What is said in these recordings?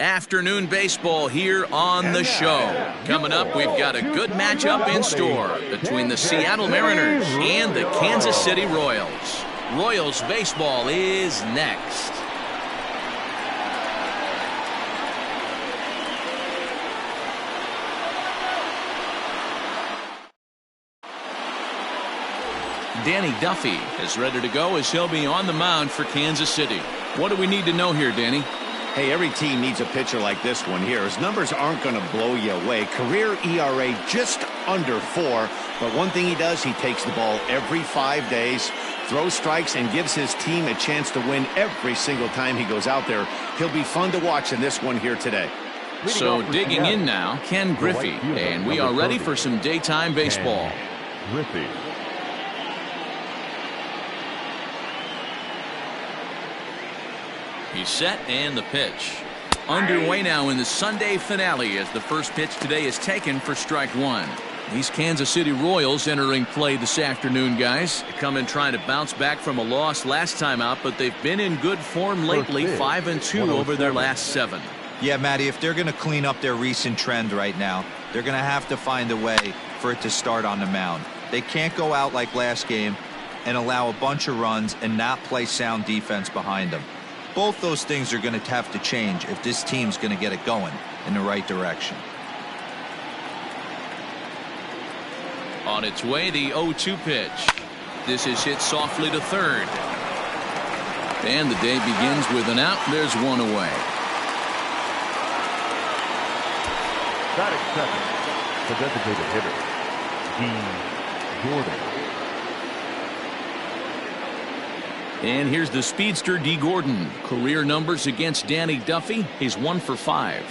Afternoon baseball here on the show. Coming up, we've got a good matchup in store between the Seattle Mariners and the Kansas City Royals. Royals baseball is next. Danny Duffy is ready to go as he'll be on the mound for Kansas City. What do we need to know here, Danny? Hey, every team needs a pitcher like this one here. His numbers aren't going to blow you away. Career ERA just under 4. But one thing he does, he takes the ball every 5 days, throws strikes, and gives his team a chance to win every single time he goes out there. He'll be fun to watch in this one here today. So digging in now, Ken Griffey. And we are ready for some daytime baseball. Griffey. He's set and the pitch. Underway now in the Sunday finale as the first pitch today is taken for strike one. These Kansas City Royals entering play this afternoon, guys. They come in trying to bounce back from a loss last time out, but they've been in good form lately, 5-2 over their last 7. Yeah, Matty, if they're going to clean up their recent trend right now, they're going to have to find a way for it to start on the mound. They can't go out like last game and allow a bunch of runs and not play sound defense behind them. Both those things are going to have to change if this team's going to get it going in the right direction. On its way, the 0-2 pitch. This is hit softly to third. And the day begins with an out. There's one away. Batting second, the designated hitter, D. Gordon. And here's the speedster D. Gordon. Career numbers against Danny Duffy. He's 1 for 5.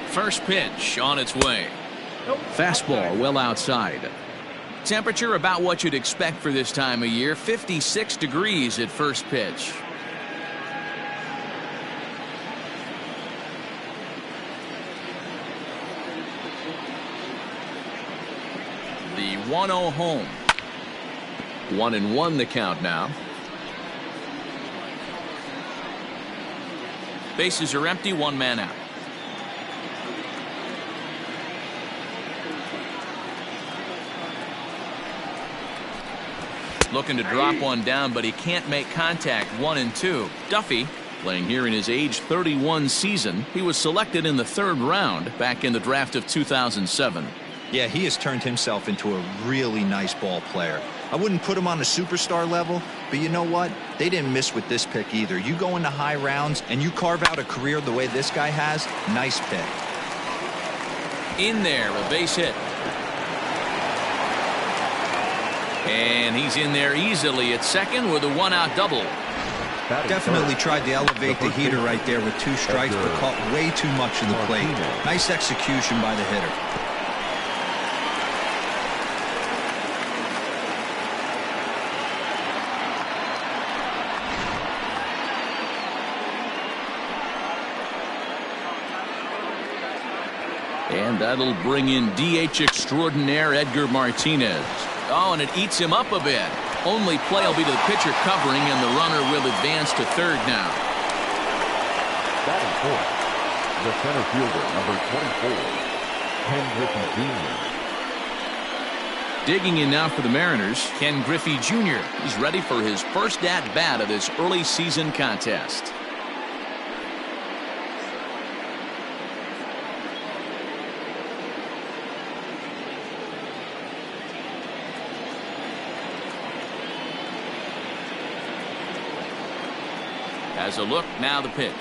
First pitch on its way. Fastball well outside. Temperature about what you'd expect for this time of year. 56 degrees at first pitch. The 1-0 home. 1-1 the count now. Bases are empty, one man out. Looking to drop one down, but he can't make contact. 1-2. Duffy, playing here in his age 31 season. He was selected in the 3rd round back in the draft of 2007. Yeah, he has turned himself into a really nice ball player. I wouldn't put him on a superstar level, but you know what? They didn't miss with this pick either. You go into high rounds and you carve out a career the way this guy has, nice pick. In there, a base hit. And he's in there easily at second with a 1-out double. Definitely tried to elevate the heater right there with 2 strikes, but caught way too much of the plate. Nice execution by the hitter. And that'll bring in DH extraordinaire Edgar Martinez. Oh, and it eats him up a bit. Only play will be to the pitcher covering, and the runner will advance to third now. Batting fourth, the center fielder, number 24, Ken Griffey Jr. Digging in now for the Mariners, Ken Griffey Jr. He's ready for his first at-bat of this early season contest. As a look, now the pitch.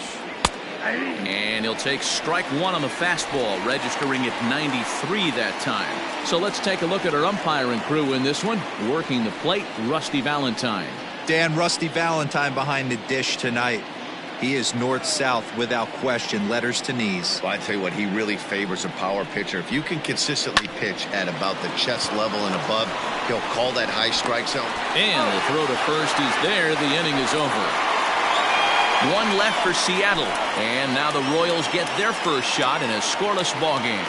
And he'll take strike one on the fastball, registering at 93 that time. So let's take a look at our umpiring crew in this one. Working the plate, Rusty Valentine. Dan, Rusty Valentine behind the dish tonight. He is north-south without question, letters to knees. Well, I tell you what, he really favors a power pitcher. If you can consistently pitch at about the chest level and above, he'll call that high strike zone. And the throw to first is there. The inning is over. One left for Seattle, and now the Royals get their first shot in a scoreless ball game.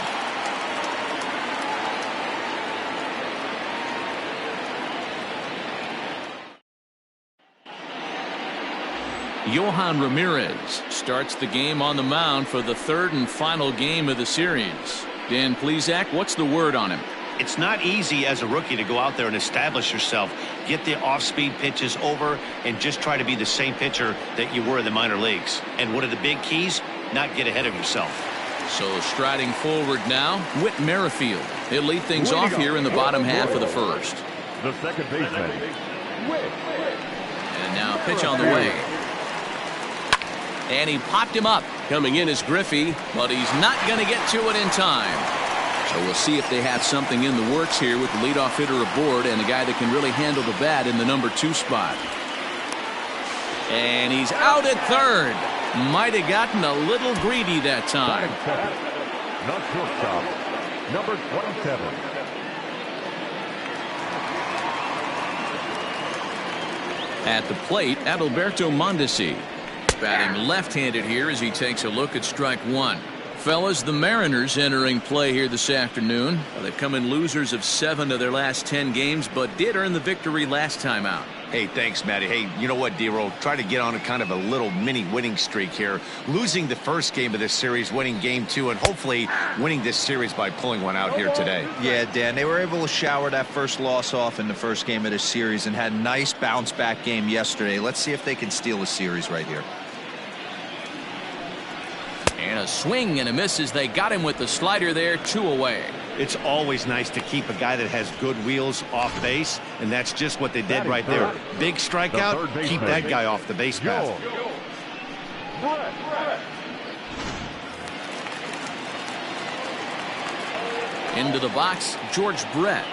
Johan Ramirez starts the game on the mound for the third and final game of the series. Dan Plesac, what's the word on him? It's not easy as a rookie to go out there and establish yourself, get the off-speed pitches over, and just try to be the same pitcher that you were in the minor leagues. And one of the big keys, not get ahead of yourself. So striding forward now, Whit Merrifield. He'll lead things off here in the bottom half of the first. The second baseman, Whit. And now pitch on the way. And he popped him up. Coming in is Griffey, but he's not going to get to it in time. So we'll see if they have something in the works here with the leadoff hitter aboard and a guy that can really handle the bat in the number 2 spot. And he's out at third. Might have gotten a little greedy that time. Not shortstop, number 27. At the plate, Adalberto Mondesi. Batting left-handed here as he takes a look at strike one. Fellas, the Mariners entering play here this afternoon. They've come in losers of 7 of their last 10 games, but did earn the victory last time out. Hey, thanks, Matty. Hey, you know what, D-Roll? Try to get on a kind of a little mini winning streak here. Losing the first game of this series, winning game 2, and hopefully winning this series by pulling one out here today. Yeah, Dan, they were able to shower that first loss off in the first game of this series and had a nice bounce-back game yesterday. Let's see if they can steal the series right here. And a swing and a miss as they got him with the slider there, 2 away. It's always nice to keep a guy that has good wheels off base, and that's just what they did right there. Big strikeout, keep that guy off the base path. Into the box, George Brett.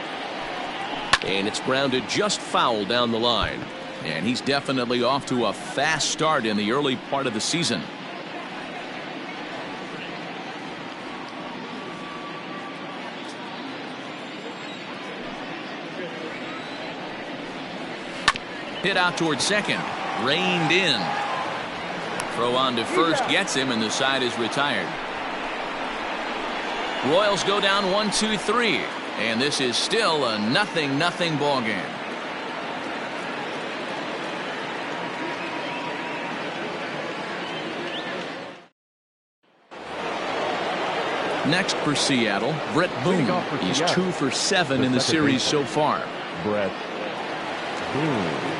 And it's grounded just foul down the line. And he's definitely off to a fast start in the early part of the season. Hit out towards second. Reined in. Throw on to first gets him, and the side is retired. Royals go down 1-2-3. And this is still a 0-0 ball game. Next for Seattle, Brett Boone. He's 2 for 7 in the series so far. Brett Boone.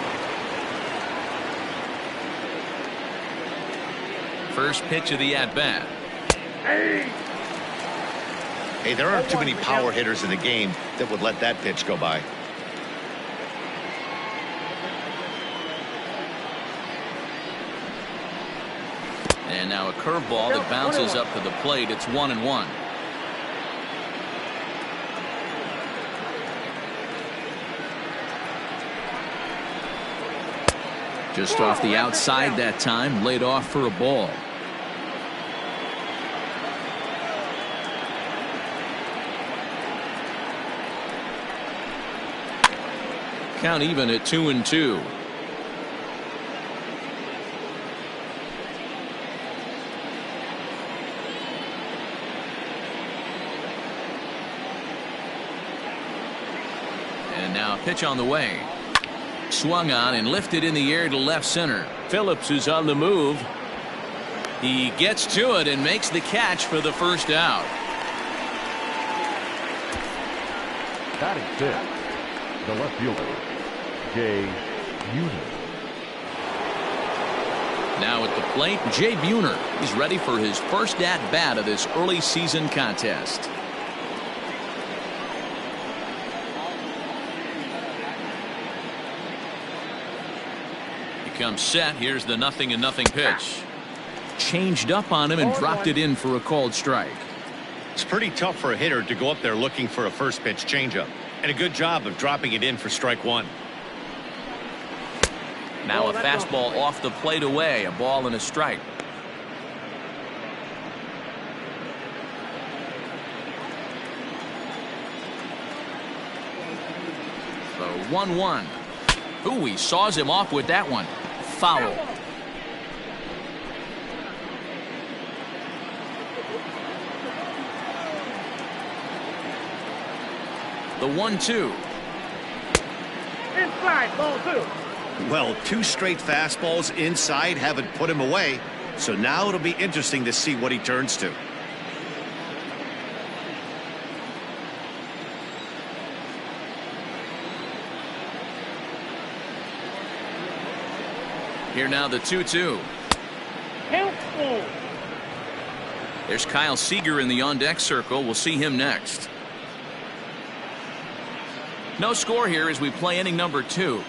First pitch of the at-bat. Hey, there aren't too many power hitters in the game that would let that pitch go by. And now a curveball that bounces up to the plate. It's 1-1. Just off the outside that time, laid off for a ball. Count even at 2-2. And now a pitch on the way. Swung on and lifted in the air to left center. Phillips is on the move. He gets to it and makes the catch for the first out. Batting 5th, the left fielder, Jay Buhner. Now at the plate, Jay Buhner. He's ready for his first at-bat of this early season contest. Comes set. Here's the 0-0 pitch. Changed up on him and dropped it in for a called strike. It's pretty tough for a hitter to go up there looking for a first pitch changeup, and a good job of dropping it in for strike one. Now a fastball off the plate away, a ball and a strike. So 1-1. Ooh, he saws him off with that one. Foul. The 1-2. Inside, ball 2. Well, 2 straight fastballs inside haven't put him away. So now it'll be interesting to see what he turns to. Here now the 2-2. There's Kyle Seager in the on-deck circle. We'll see him next. No score here as we play inning number 2.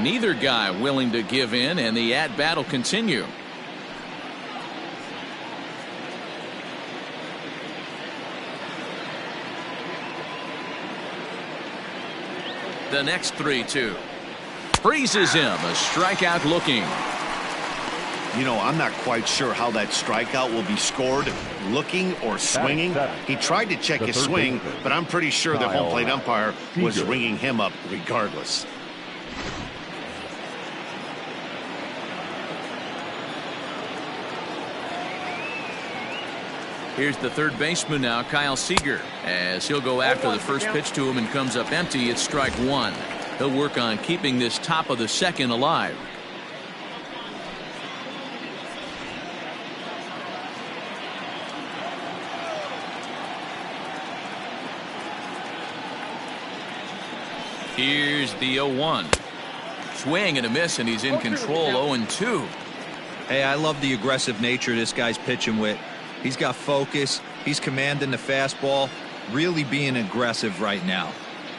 Neither guy willing to give in, and the at-bat will continue. The next 3-2. Freezes him. A strikeout looking. You know, I'm not quite sure how that strikeout will be scored, looking or swinging. He tried to check his swing, but I'm pretty sure the home plate umpire was ringing him up regardless. Here's the third baseman now, Kyle Seager, as he'll go after the first pitch to him and comes up empty. It's strike 1. He'll work on keeping this top of the second alive. Here's the 0-1. Swing and a miss, and he's in control. 0-2. Hey, I love the aggressive nature this guy's pitching with. He's got focus. He's commanding the fastball. Really being aggressive right now.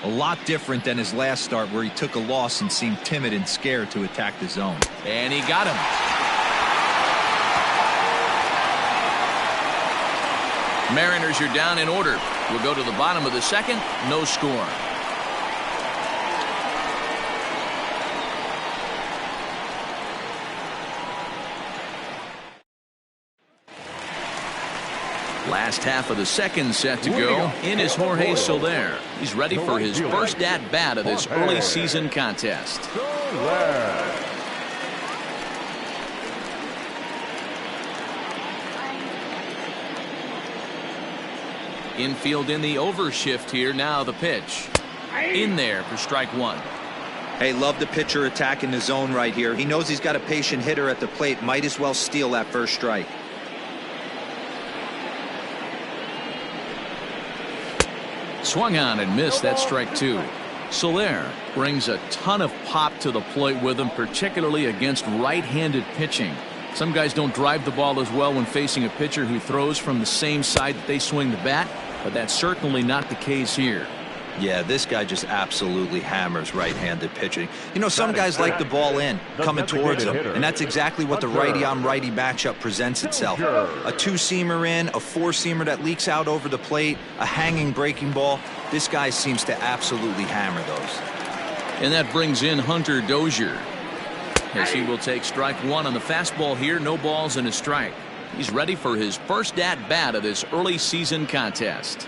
A lot different than his last start where he took a loss and seemed timid and scared to attack the zone. And he got him. Mariners are down in order. We'll go to the bottom of the second. No score. Last half of the second set to go. In is Jorge Soler. He's ready for his first at-bat of this early season contest. Infield in the overshift here. Now the pitch. In there for strike 1. Hey, love the pitcher attacking the zone right here. He knows he's got a patient hitter at the plate. Might as well steal that first strike. Swung on and missed. That strike 2. Soler brings a ton of pop to the plate with him, particularly against right-handed pitching. Some guys don't drive the ball as well when facing a pitcher who throws from the same side that they swing the bat, but that's certainly not the case here. Yeah, this guy just absolutely hammers right-handed pitching. You know, some guys like the ball in, coming towards him, and that's exactly what the righty-on-righty matchup presents itself. A two-seamer in, a four-seamer that leaks out over the plate, a hanging breaking ball. This guy seems to absolutely hammer those. And that brings in Hunter Dozier, as he will take strike 1 on the fastball here. No balls and a strike. He's ready for his first at-bat of this early season contest.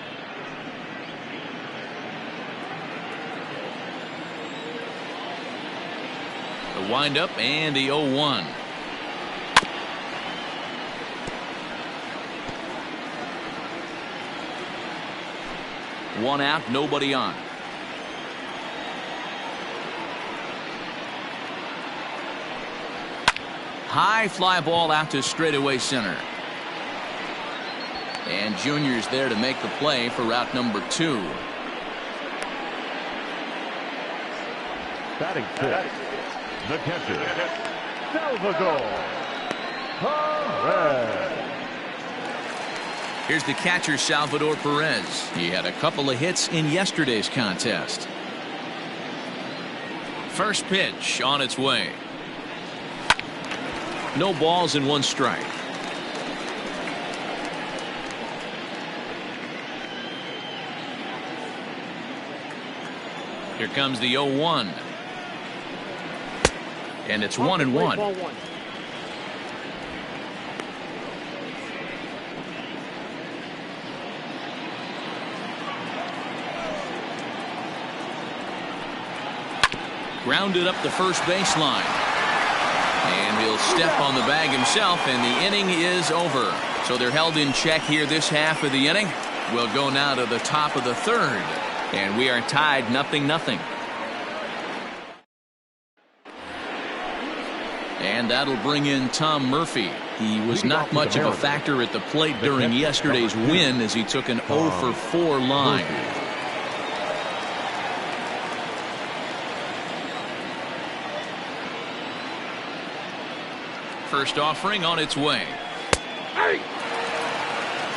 The windup and the 0-1. One out, nobody on. High fly ball out to straightaway center. And Junior's there to make the play for route number 2. Batting fifth, the catcher, Salvador Perez. Here's the catcher, Salvador Perez. He had a couple of hits in yesterday's contest. First pitch on its way. No balls and 1 strike. Here comes the 0-1. And it's 1-1. Grounded up the first baseline. And he'll step on the bag himself, and the inning is over. So they're held in check here this half of the inning. We'll go now to the top of the third, and we are tied 0-0. And that'll bring in Tom Murphy. He was not much of a factor at the plate during yesterday's win as he took an 0-for-4 line. First offering on its way.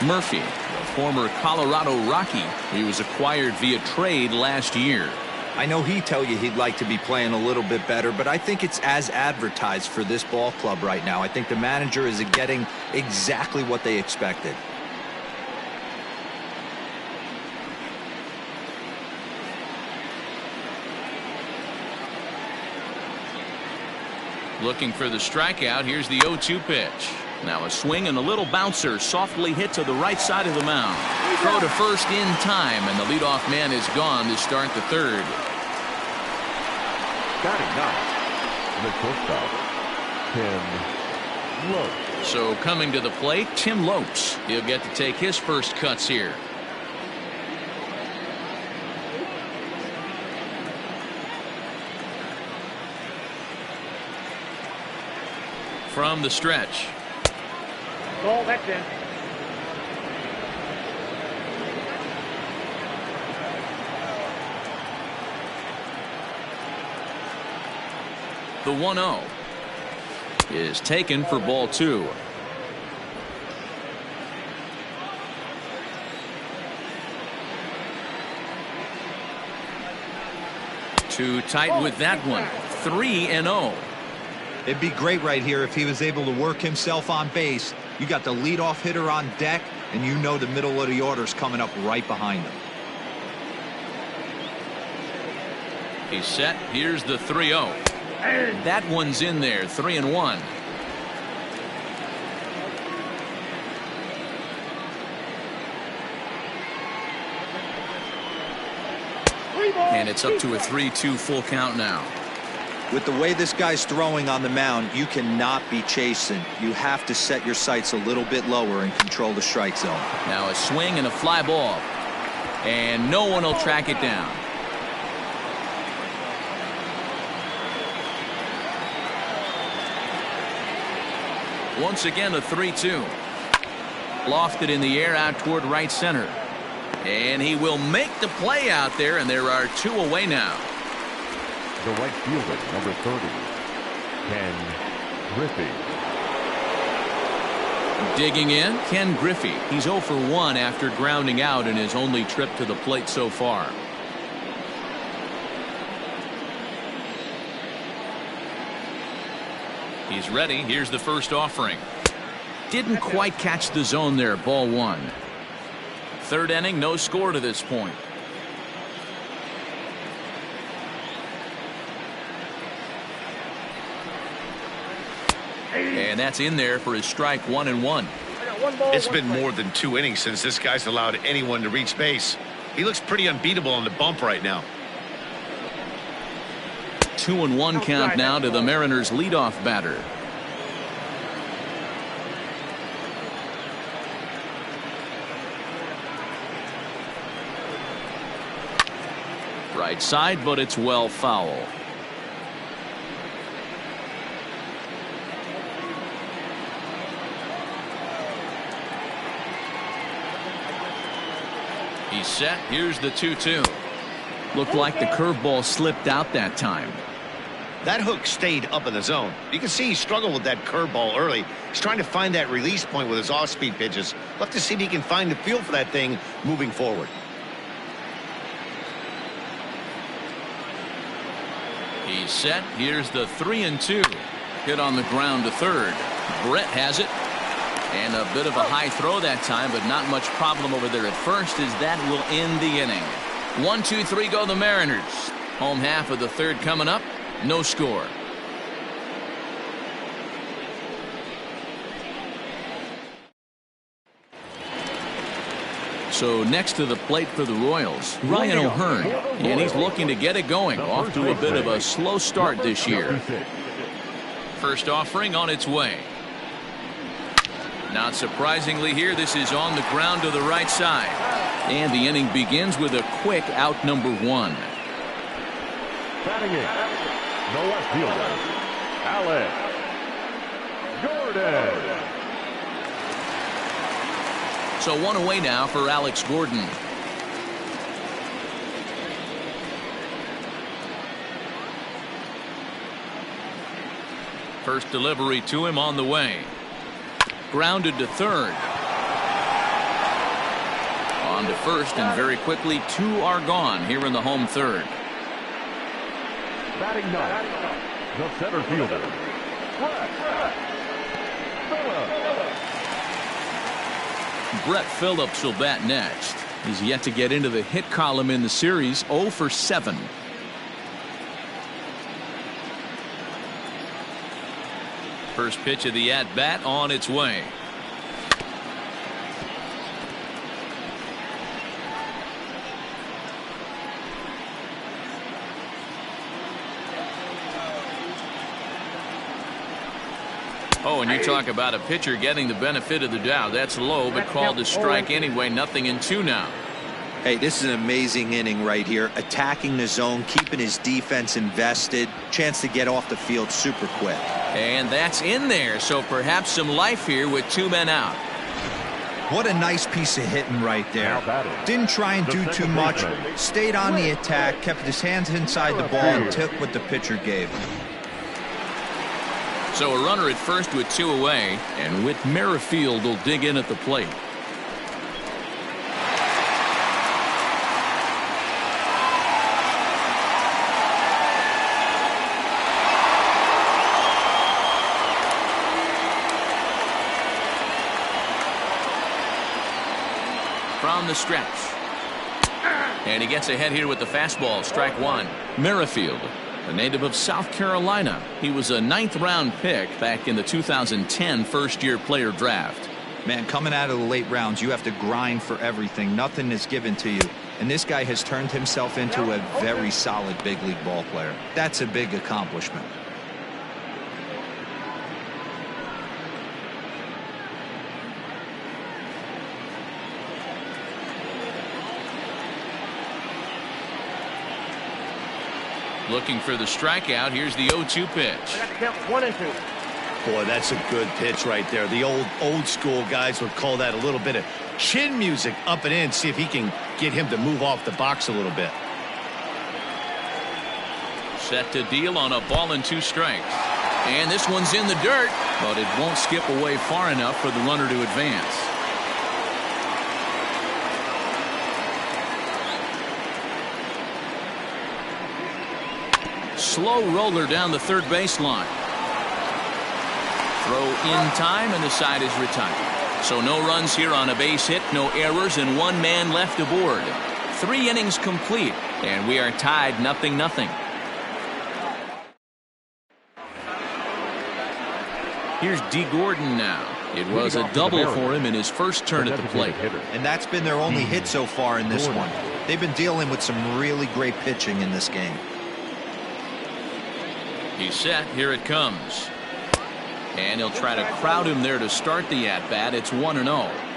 Murphy, a former Colorado Rocky, he was acquired via trade last year. I know he'd tell you he'd like to be playing a little bit better, but I think it's as advertised for this ball club right now. I think the manager is getting exactly what they expected. Looking for the strikeout. Here's the 0-2 pitch. Now a swing and a little bouncer softly hit to the right side of the mound. Throw to first in time, and the leadoff man is gone to start the third. Batting ninth, the shortstop, Tim Lopes. So coming to the plate, Tim Lopes. He'll get to take his first cuts here. From the stretch. Ball, that's in. The 1-0 is taken for ball 2. Too tight with that one. 3-0. It'd be great right here if he was able to work himself on base. You got the leadoff hitter on deck, and you know the middle of the order's coming up right behind him. He's set. Here's the 3-0. That one's in there. 3-1. And it's up to a 3-2 full count now. With the way this guy's throwing on the mound, you cannot be chasing. You have to set your sights a little bit lower and control the strike zone. Now a swing and a fly ball. And no one will track it down. Once again, a 3-2. Lofted in the air out toward right center. And he will make the play out there, and there are 2 away now. The right fielder, number 30, Ken Griffey. Digging in, Ken Griffey. He's 0 for 1 after grounding out in his only trip to the plate so far. He's ready. Here's the first offering. Didn't quite catch the zone there. Ball 1. Third inning, no score to this point. And that's in there for his strike 1-1. It's been more than 2 innings since this guy's allowed anyone to reach base. He looks pretty unbeatable on the bump right now. 2-1 count now to the Mariners leadoff batter. Right side, but it's well foul. He's set. Here's the 2-2. Looked like the curveball slipped out that time. That hook stayed up in the zone. You can see he struggled with that curveball early. He's trying to find that release point with his off-speed pitches. We'll have to see if he can find the feel for that thing moving forward. He's set. Here's the 3-2. Hit on the ground to third. Brett has it. And a bit of a high throw that time, but not much problem over there at first, as that will end the inning. 1, 2, 3 go the Mariners. Home half of the third coming up. No score. So next to the plate for the Royals, Ryan O'Hearn, and he's looking to get it going. Off to a bit of a slow start this year. First offering on its way. Not surprisingly here, this is on the ground to the right side. And the inning begins with a quick out number 1. Batting in, the left fielder, Alex Gordon. So 1 away now for Alex Gordon. First delivery to him on the way. Grounded to third. On to first, and very quickly 2 are gone here in the home third. Batting ninth, the center fielder, Brett Phillips will bat next. He's yet to get into the hit column in the series, 0 for 7. First pitch of the at-bat on its way. Oh, and you talk about a pitcher getting the benefit of the doubt. That's low, but called a strike anyway. 0-2 now. Hey, this is an amazing inning right here. Attacking the zone, keeping his defense invested. Chance to get off the field super quick. And that's in there, so perhaps some life here with 2 men out. What a nice piece of hitting right there. Didn't try and do too much. Stayed on the attack, kept his hands inside the ball, and took what the pitcher gave him. So a runner at first with 2 away, and Whit Merrifield will dig in at the plate. From the stretch. And he gets ahead here with the fastball. Strike 1. Merrifield, a native of South Carolina. He was a 9th-round pick back in the 2010 first-year player draft. Man, coming out of the late rounds, you have to grind for everything. Nothing is given to you. And this guy has turned himself into a very solid big league ball player. That's a big accomplishment. Looking for the strikeout. Here's the 0-2 pitch. 1-2. Boy, that's a good pitch right there. The old school guys would call that a little bit of chin music up and in. See if he can get him to move off the box a little bit. Set to deal on a ball and 2 strikes. And this one's in the dirt, but it won't skip away far enough for the runner to advance. Slow roller down the third baseline. Throw in time, and the side is retired. So no runs here on a base hit, no errors, and 1 man left aboard. 3 innings complete, and we are tied 0-0. Here's D. Gordon now. It was a double for him in his first turn at the plate. And that's been their only hit so far in this one. They've been dealing with some really great pitching in this game. He's set. Here it comes. And he'll try to crowd him there to start the at-bat. It's 1-0.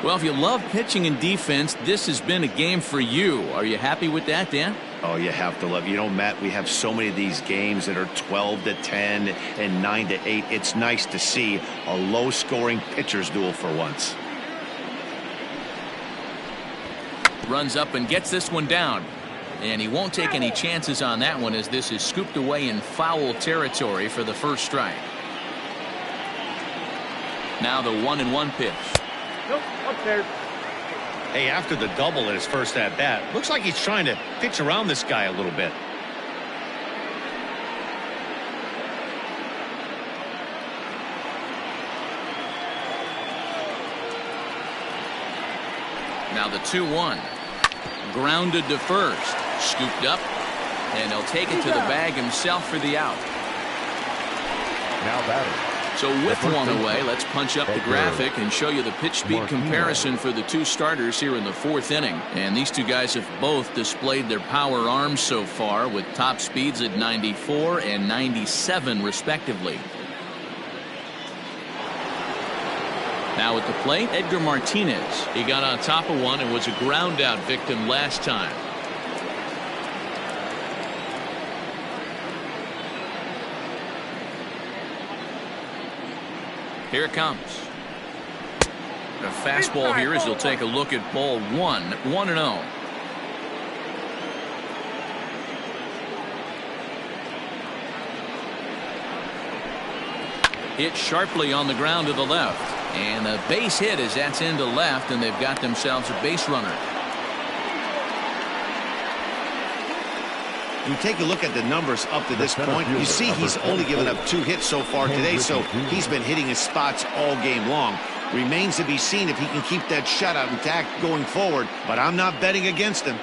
Well, if you love pitching and defense, this has been a game for you. Are you happy with that, Dan? Oh, you have to love. You know, Matt, we have so many of these games that are 12-10 and 9-8. It's nice to see a low-scoring pitcher's duel for once. Runs up and gets this one down. And he won't take any chances on that one, as this is scooped away in foul territory for the first strike. Now the 1-1 pitch. Nope, upstairs. Hey, after the double in his first at-bat, looks like he's trying to pitch around this guy a little bit. Now the 2-1. Grounded to first. Scooped up. And he'll take it to the bag himself for the out. Now batting. So with 1 away, let's punch up the graphic and show you the pitch speed comparison for the 2 starters here in the 4th inning. And these 2 guys have both displayed their power arms so far, with top speeds at 94 and 97 respectively. Now at the plate, Edgar Martinez. He got on top of one and was a ground out victim last time. Here it comes. A fastball here as he'll take a look at ball one. 1-0. Hit sharply on the ground to the left. And a base hit as that's into left, and they've got themselves a base runner. You take a look at the numbers up to this point, you see he's only given up 2 hits so far today, so he's been hitting his spots all game long. Remains to be seen if he can keep that shutout intact going forward, but I'm not betting against him.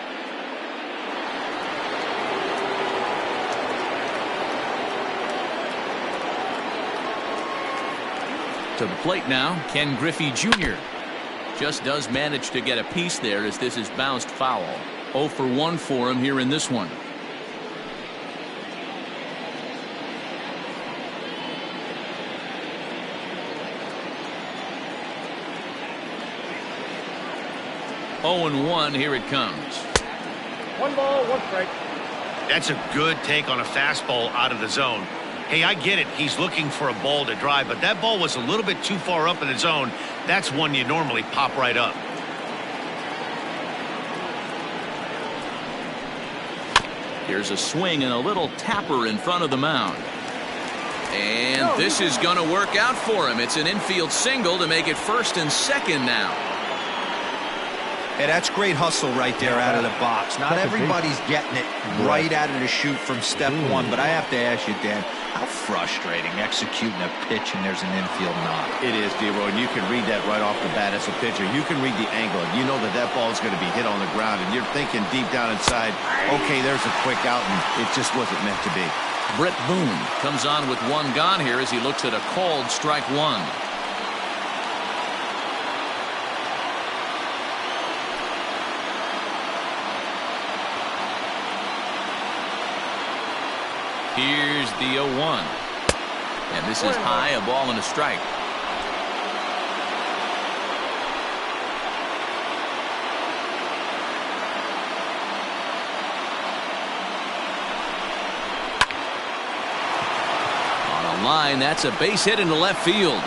To the plate now, Ken Griffey Jr. Just does manage to get a piece there as this is bounced foul. 0 for 1 for him here in this one. Oh and 1, here it comes. 1 ball, 1 strike. That's a good take on a fastball out of the zone. Hey, I get it. He's looking for a ball to drive, but that ball was a little bit too far up in the zone. That's one you normally pop right up. Here's a swing and a little tapper in front of the mound. And this is going to work out for him. It's an infield single to make it first and second now. Hey, that's great hustle right there out of the box. Not everybody's getting it right out of the chute from step one, but I have to ask you, Dan, how frustrating executing a pitch and there's an infield knock. It is, D-Roy, and you can read that right off the bat as a pitcher. You can read the angle. You know that that ball is going to be hit on the ground, and you're thinking deep down inside, okay, there's a quick out, and it just wasn't meant to be. Brett Boone comes on with 1 gone here as he looks at a called strike 1. Here's the 0-1. And this is high, a ball and a strike. On a line, that's a base hit into left field.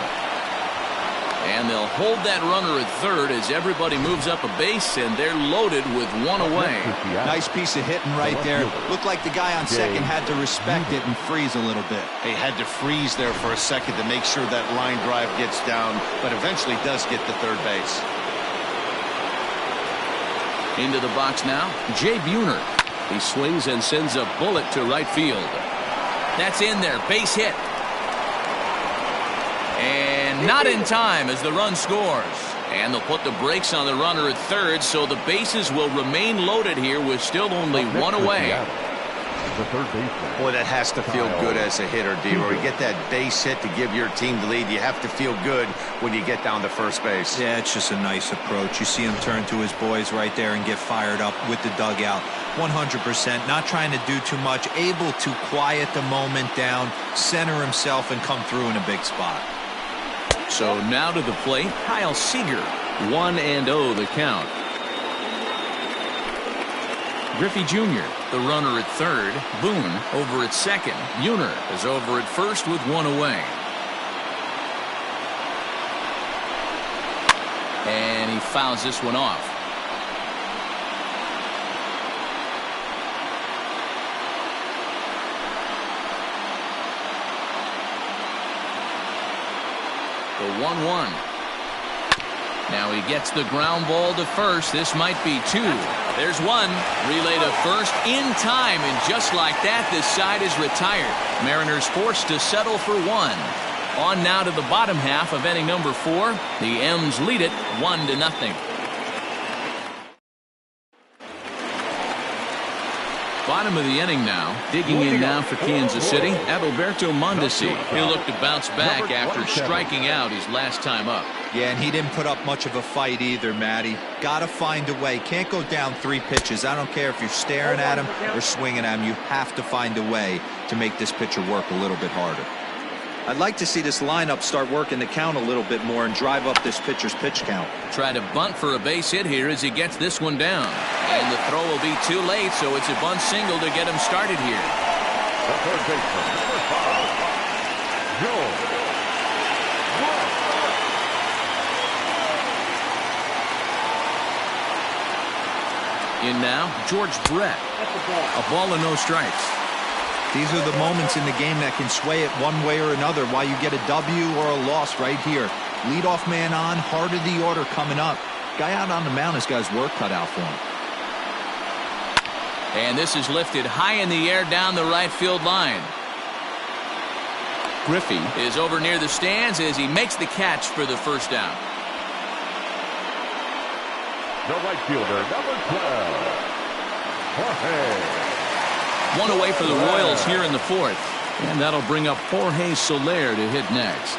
And they'll hold that runner at third as everybody moves up a base, and they're loaded with 1 away. Nice piece of hitting right there. Looked like the guy on second had to respect it and freeze a little bit. He had to freeze there for a second to make sure that line drive gets down, but eventually does get to third base. Into the box now, Jay Buhner. He swings and sends a bullet to right field. That's in there, base hit. And not in time as the run scores. And they'll put the brakes on the runner at third, so the bases will remain loaded here with still only 1 away. Boy, that has to feel good as a hitter, D-Roy. You get that base hit to give your team the lead. You have to feel good when you get down to first base. Yeah, it's just a nice approach. You see him turn to his boys right there and get fired up with the dugout. 100%, not trying to do too much, able to quiet the moment down, center himself, and come through in a big spot. So now to the plate, Kyle Seager. 1-0 the count. Griffey Jr., the runner at third. Boone over at second. Buhner is over at first with 1 away. And he fouls this one off. The 1-1. Now he gets the ground ball to first. This might be 2. There's 1. Relay to first in time, and just like that, this side is retired. Mariners forced to settle for 1. On now to the bottom half of inning number 4. The M's lead it 1-0. Bottom of the inning now. Digging in now for Kansas City, Adalberto Mondesi. He'll look to bounce back after striking out his last time up. Yeah, and he didn't put up much of a fight either, Matty. Got to find a way. Can't go down 3 pitches. I don't care if you're staring at him or swinging at him. You have to find a way to make this pitcher work a little bit harder. I'd like to see this lineup start working the count a little bit more and drive up this pitcher's pitch count. Try to bunt for a base hit here as he gets this one down. And the throw will be too late, so it's a bunt single to get him started here. The third baseman, number 5, Joe. In now, George Brett. A ball and no strikes. These are the moments in the game that can sway it one way or another, why you get a W or a loss right here. Leadoff man on, heart of the order coming up. Guy out on the mound has got his work cut out for him. And this is lifted high in the air down the right field line. Griffey is over near the stands as he makes the catch for the first down. The right fielder, number 12, Jorge. One away for the Royals here in the fourth. And that'll bring up Jorge Soler to hit next.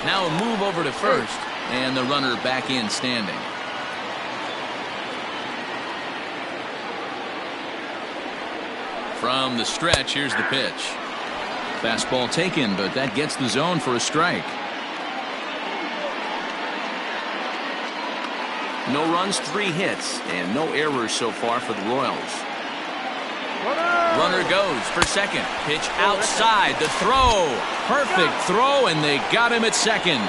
Now a move over to first. And the runner back in standing. From the stretch, here's the pitch. Fastball taken, but that gets the zone for a strike. No runs, 3 hits, and no errors so far for the Royals. Runner goes for second. Pitch outside. The throw. Perfect throw, and they got him at second.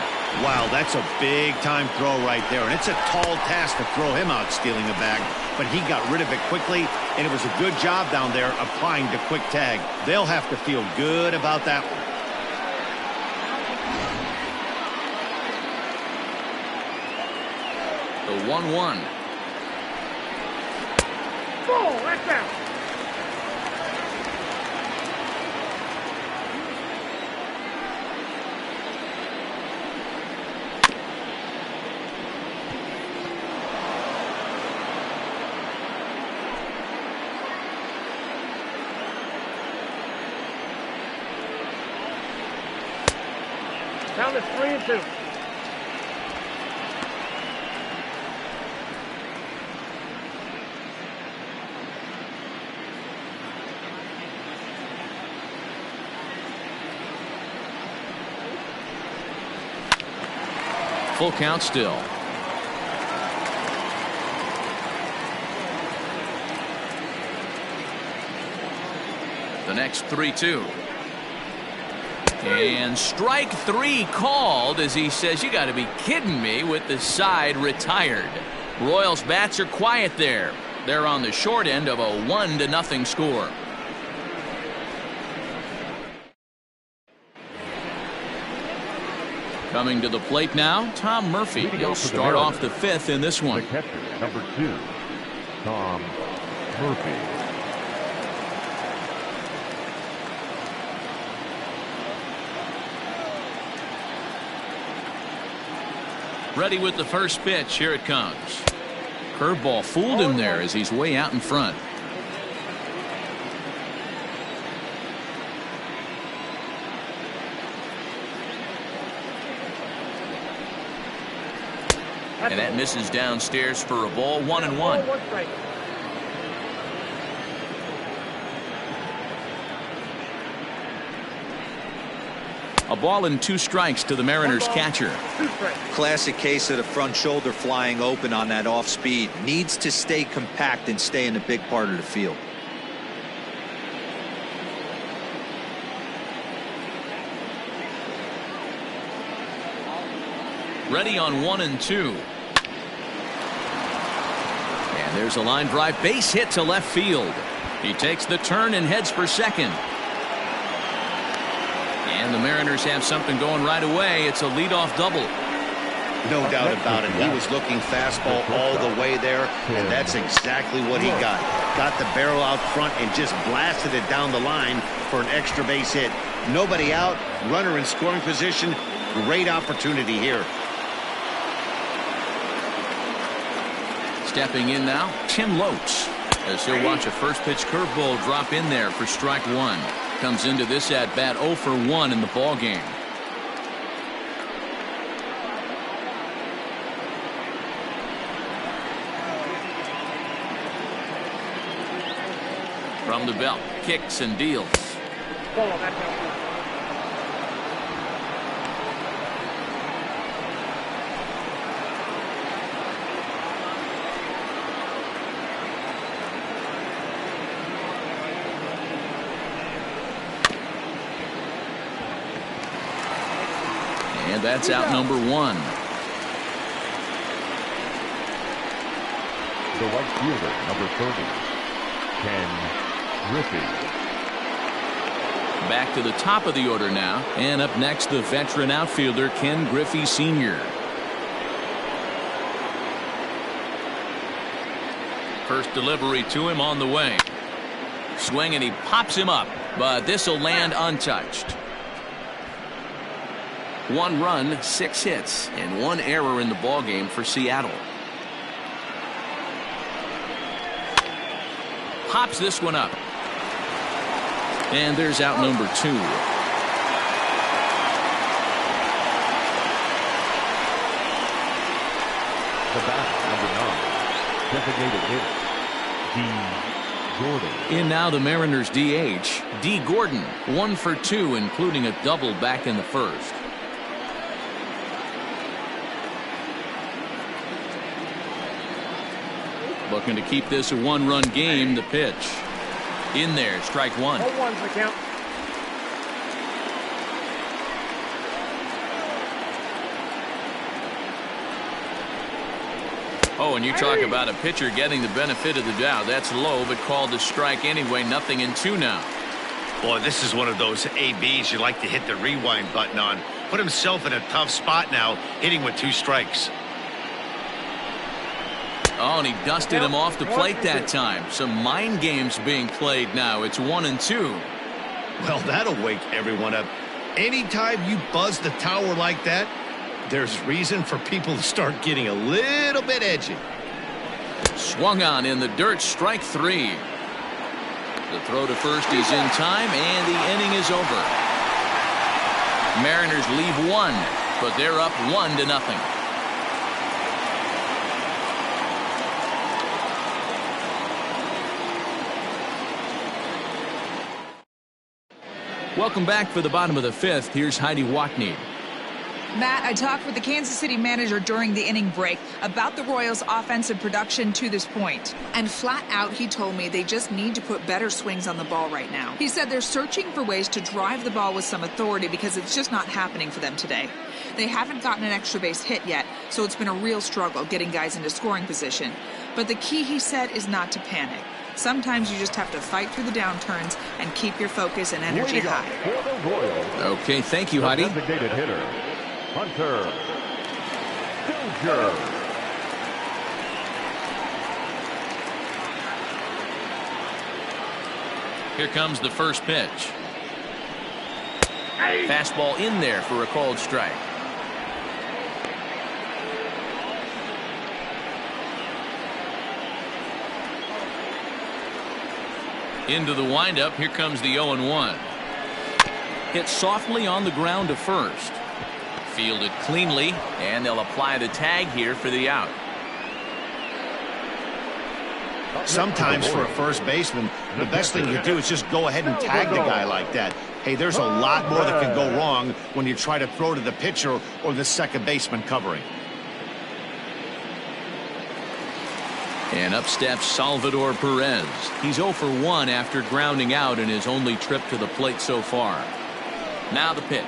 Wow, that's a big-time throw right there, and it's a tall task to throw him out stealing a bag, but he got rid of it quickly, and it was a good job down there applying the quick tag. They'll have to feel good about that one. The 1-1. Oh, that's out. Count is 3-2. Full count still. The next 3-2. And strike 3 called as he says, you got to be kidding me, with the side retired. Royals bats are quiet there. They're on the short end of a 1-0 score. Coming to the plate now, Tom Murphy. He'll start off the 5th in this one. The catcher, number 2, Tom Murphy. Ready with the first pitch. Here it comes. Curveball fooled him there as he's way out in front. And that misses downstairs for a ball. 1-1. A ball and 2 strikes to the Mariners catcher. Classic case of the front shoulder flying open on that off speed. Needs to stay compact and stay in the big part of the field. Ready on 1-2. And there's a line drive base hit to left field. He takes the turn and heads for second. And the Mariners have something going right away. It's a leadoff double. No doubt about it. He was looking fastball all the way there, and that's exactly what he got. Got the barrel out front and just blasted it down the line for an extra base hit. Nobody out, runner in scoring position. Great opportunity here. Stepping in now, Tim Lopes, as he'll watch a first pitch curveball drop in there for strike 1. Comes into this at bat 0 for 1 in the ball game. From the belt, kicks and deals. Ball, that's out. And that's out number 1. The right fielder, number 30, Ken Griffey. Back to the top of the order now. And up next, the veteran outfielder, Ken Griffey Sr. First delivery to him on the way. Swing, and he pops him up. But this will land untouched. 1 run, 6 hits, and 1 error in the ballgame for Seattle. Pops this one up. And there's out number 2. The bat, number 9, designated hitter, D. Gordon. In now the Mariners DH, D. Gordon, 1 for 2, including a double back in the first. Looking to keep this a 1-run game. The pitch. In there, strike 1. 0-1's the count. Oh, and you talk about a pitcher getting the benefit of the doubt. That's low, but called a strike anyway. 0-2 now. Boy, this is one of those ABs you like to hit the rewind button on. Put himself in a tough spot now, hitting with 2 strikes. Oh, and he dusted him off the plate that time. Some mind games being played now. It's 1-2. Well, that'll wake everyone up. Anytime you buzz the tower like that, there's reason for people to start getting a little bit edgy. Swung on in the dirt, strike 3. The throw to first is in time, and the inning is over. Mariners leave 1, but they're up 1-0. Welcome back for the bottom of the 5th. Here's Heidi Watney. Matt, I talked with the Kansas City manager during the inning break about the Royals' offensive production to this point. And flat out, he told me they just need to put better swings on the ball right now. He said they're searching for ways to drive the ball with some authority because it's just not happening for them today. They haven't gotten an extra base hit yet, so it's been a real struggle getting guys into scoring position. But the key, he said, is not to panic. Sometimes you just have to fight through the downturns and keep your focus and energy high. Okay, thank you, Heidi. Designated hitter, Hunter Dozier. Here comes the first pitch. Fastball in there for a called strike. Into the windup. Here comes the 0-1. Hit softly on the ground to first. Fielded cleanly, and they'll apply the tag here for the out. Sometimes for a first baseman, the best thing you do is just go ahead and tag the guy like that. Hey, there's a lot more that can go wrong when you try to throw to the pitcher or the second baseman covering. And up steps Salvador Perez. He's 0 for 1 after grounding out in his only trip to the plate so far. Now the pitch.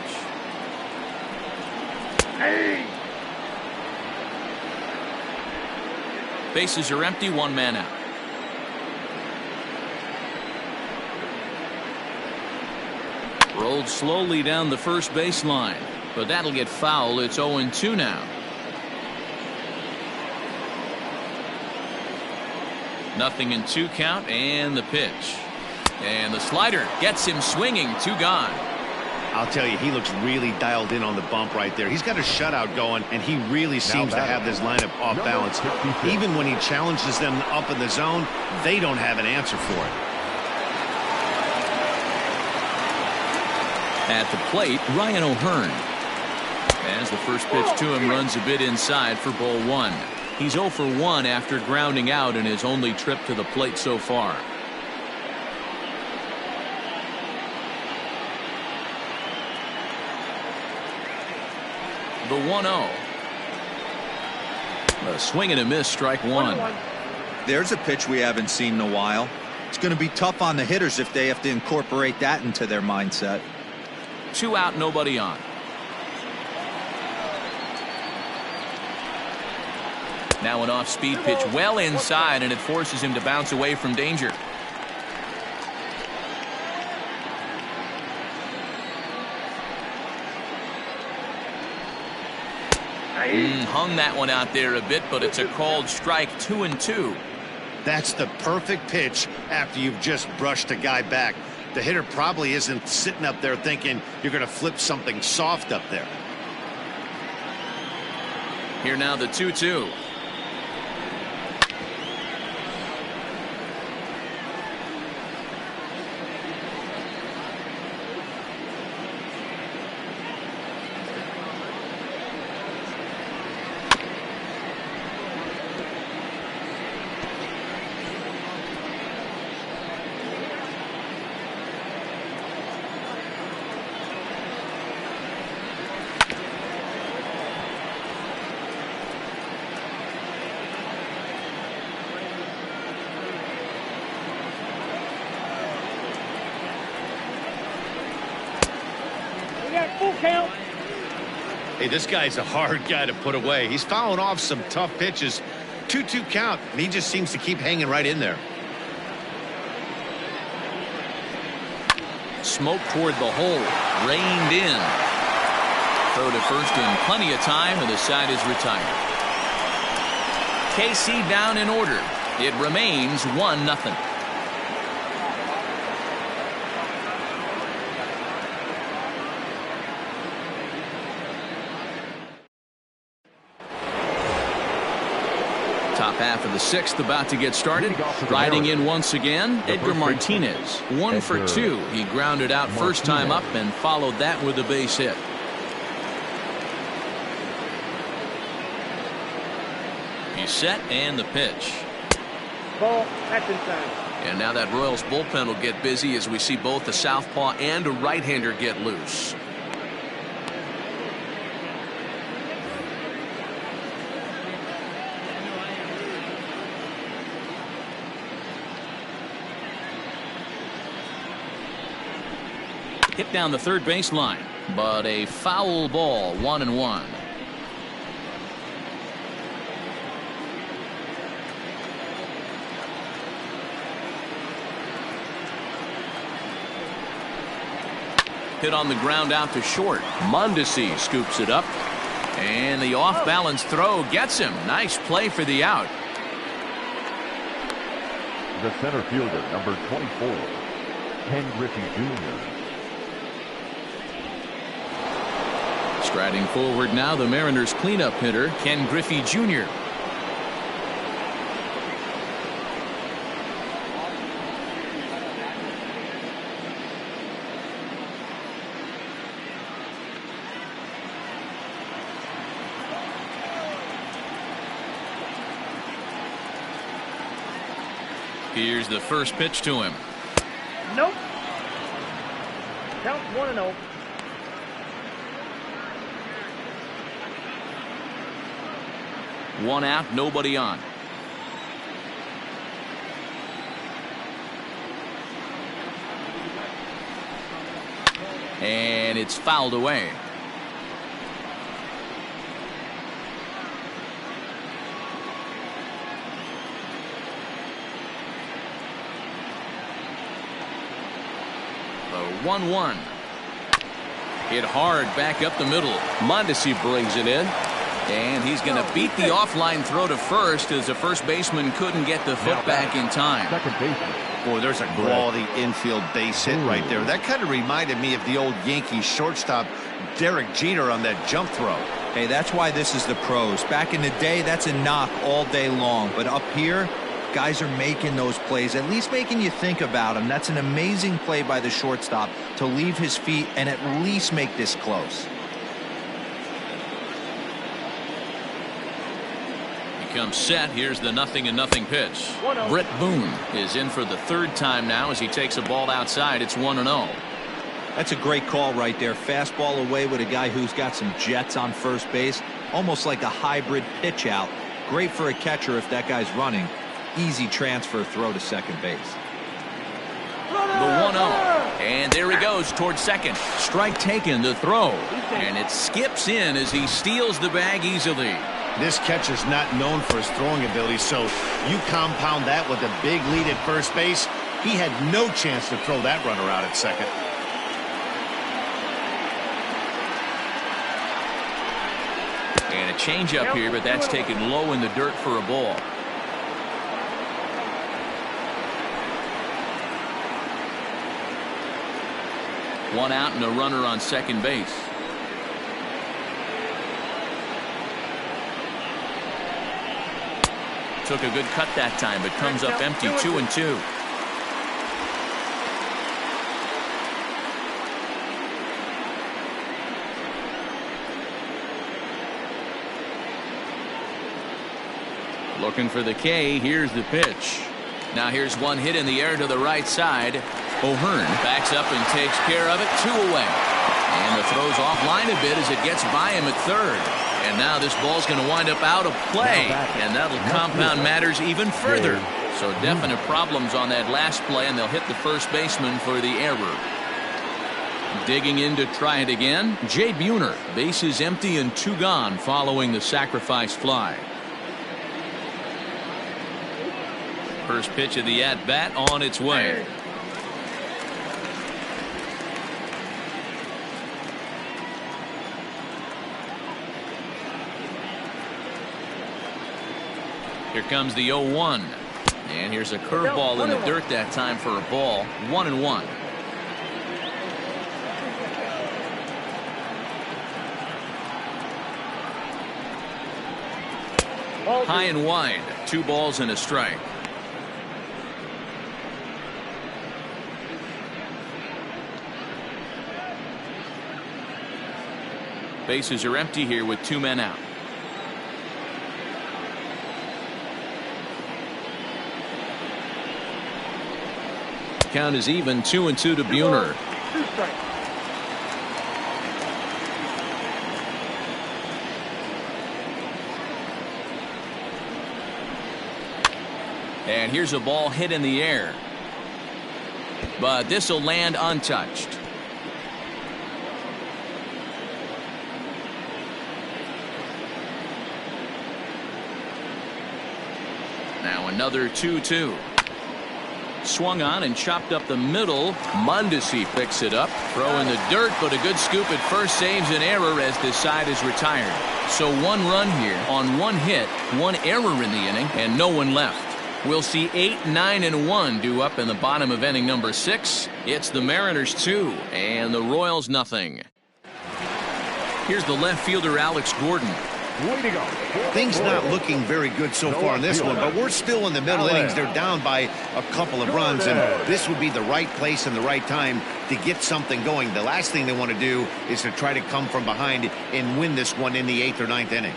Bases are empty, 1 man out. Rolled slowly down the first baseline, but that'll get foul. It's 0-2 now. Nothing in 2 count, and the pitch. And the slider gets him swinging. 2 gone. I'll tell you, he looks really dialed in on the bump right there. He's got a shutout going, and he really seems to have this lineup off balance. Even when he challenges them up in the zone, they don't have an answer for it. At the plate, Ryan O'Hearn. As the first pitch to him runs a bit inside for ball 1. He's 0 for 1 after grounding out in his only trip to the plate so far. the 1-0. A swing and a miss, strike one. There's a pitch we haven't seen in a while. It's going to be tough on the hitters if they have to incorporate that into their mindset. 2 out, nobody on. Now an off-speed pitch well inside, and it forces him to bounce away from danger. Hung that one out there a bit, but it's a called strike. 2-2. That's the perfect pitch after you've just brushed a guy back. The hitter probably isn't sitting up there thinking you're going to flip something soft up there. Here now the 2-2. Full count. Hey, this guy's a hard guy to put away. He's fouling off some tough pitches. 2-2 count, and he just seems to keep hanging right in there. Smoke toward the hole. Reined in. Throw to first in plenty of time, and the side is retired. KC down in order. It remains 1-0. Top half of the 6th about to get started. Riding in once again, Edgar Martinez. 1 for 2. He grounded out first time up and followed that with a base hit. He's set, and the pitch. Ball, that's inside. And now that Royals bullpen will get busy as we see both a southpaw and a right-hander get loose. Hit down the third base line, but a foul ball. 1-1. Hit on the ground out to short. Mondesi scoops it up, and the off-balance throw gets him. Nice play for the out. The center fielder, number 24, Ken Griffey Jr. Striding forward now, the Mariners cleanup hitter, Ken Griffey Jr. Here's the first pitch to him. Nope. Count 1-0. One out, nobody on. And it's fouled away. The 1-1. Hit hard back up the middle. Mondesi brings it in. And he's going to beat the offline throw to first as the first baseman couldn't get the foot back in time. Second baseman. Boy, there's a quality infield base hit right there. That kind of reminded me of the old Yankees shortstop Derek Jeter on that jump throw. Hey, that's why this is the pros. Back in the day, that's a knock all day long. But up here, guys are making those plays, at least making you think about them. That's an amazing play by the shortstop to leave his feet and at least make this close. Comes set. Here's the 0-0 pitch. Brett Boone is in for the third time now as he takes a ball outside. It's 1-0. That's a great call right there. Fastball away with a guy who's got some jets on first base. Almost like a hybrid pitch out. Great for a catcher if that guy's running. Easy transfer throw to second base. The 1-0. And there he goes towards second. Strike taken to throw. And it skips in as he steals the bag easily. This catcher's not known for his throwing ability, so you compound that with a big lead at first base. He had no chance to throw that runner out at second. And a changeup here, but that's taken low in the dirt for a ball. One out and a runner on second base. Took a good cut that time, but comes up empty. 2-2. Looking for the K. Here's the pitch. Now here's one hit in the air to the right side. O'Hearn backs up and takes care of it. 2 away. And the throw's offline a bit as it gets by him at third. And now this ball's going to wind up out of play. And that'll compound matters even further. So definite problems on that last play, and they'll hit the first baseman for the error. Digging in to try it again. Jay Buhner. Bases empty and 2 gone following the sacrifice fly. First pitch of the at-bat on its way. Here comes the 0-1. And here's a curveball in the dirt that time for a ball. 1-1. High and wide. 2 balls and a strike. Bases are empty here with 2 men out. Count is even. 2-2 to Buhner. And here's a ball hit in the air, but this will land untouched. Now another 2-2. Swung on and chopped up the middle. Mondesi picks it up. Throw in the dirt, but a good scoop at first saves an error as this side is retired. So 1 run here on 1 hit, 1 error in the inning, and no one left. We'll see 8, 9, and 1 due up in the bottom of inning number 6. It's the Mariners 2 and the Royals nothing. Here's the left fielder Alex Gordon. Way to go. Things not looking very good so far in this one, but we're still in the middle innings. They're down by a couple of runs, and this would be the right place and the right time to get something going. The last thing they want to do is to try to come from behind and win this one in the 8th or 9th inning.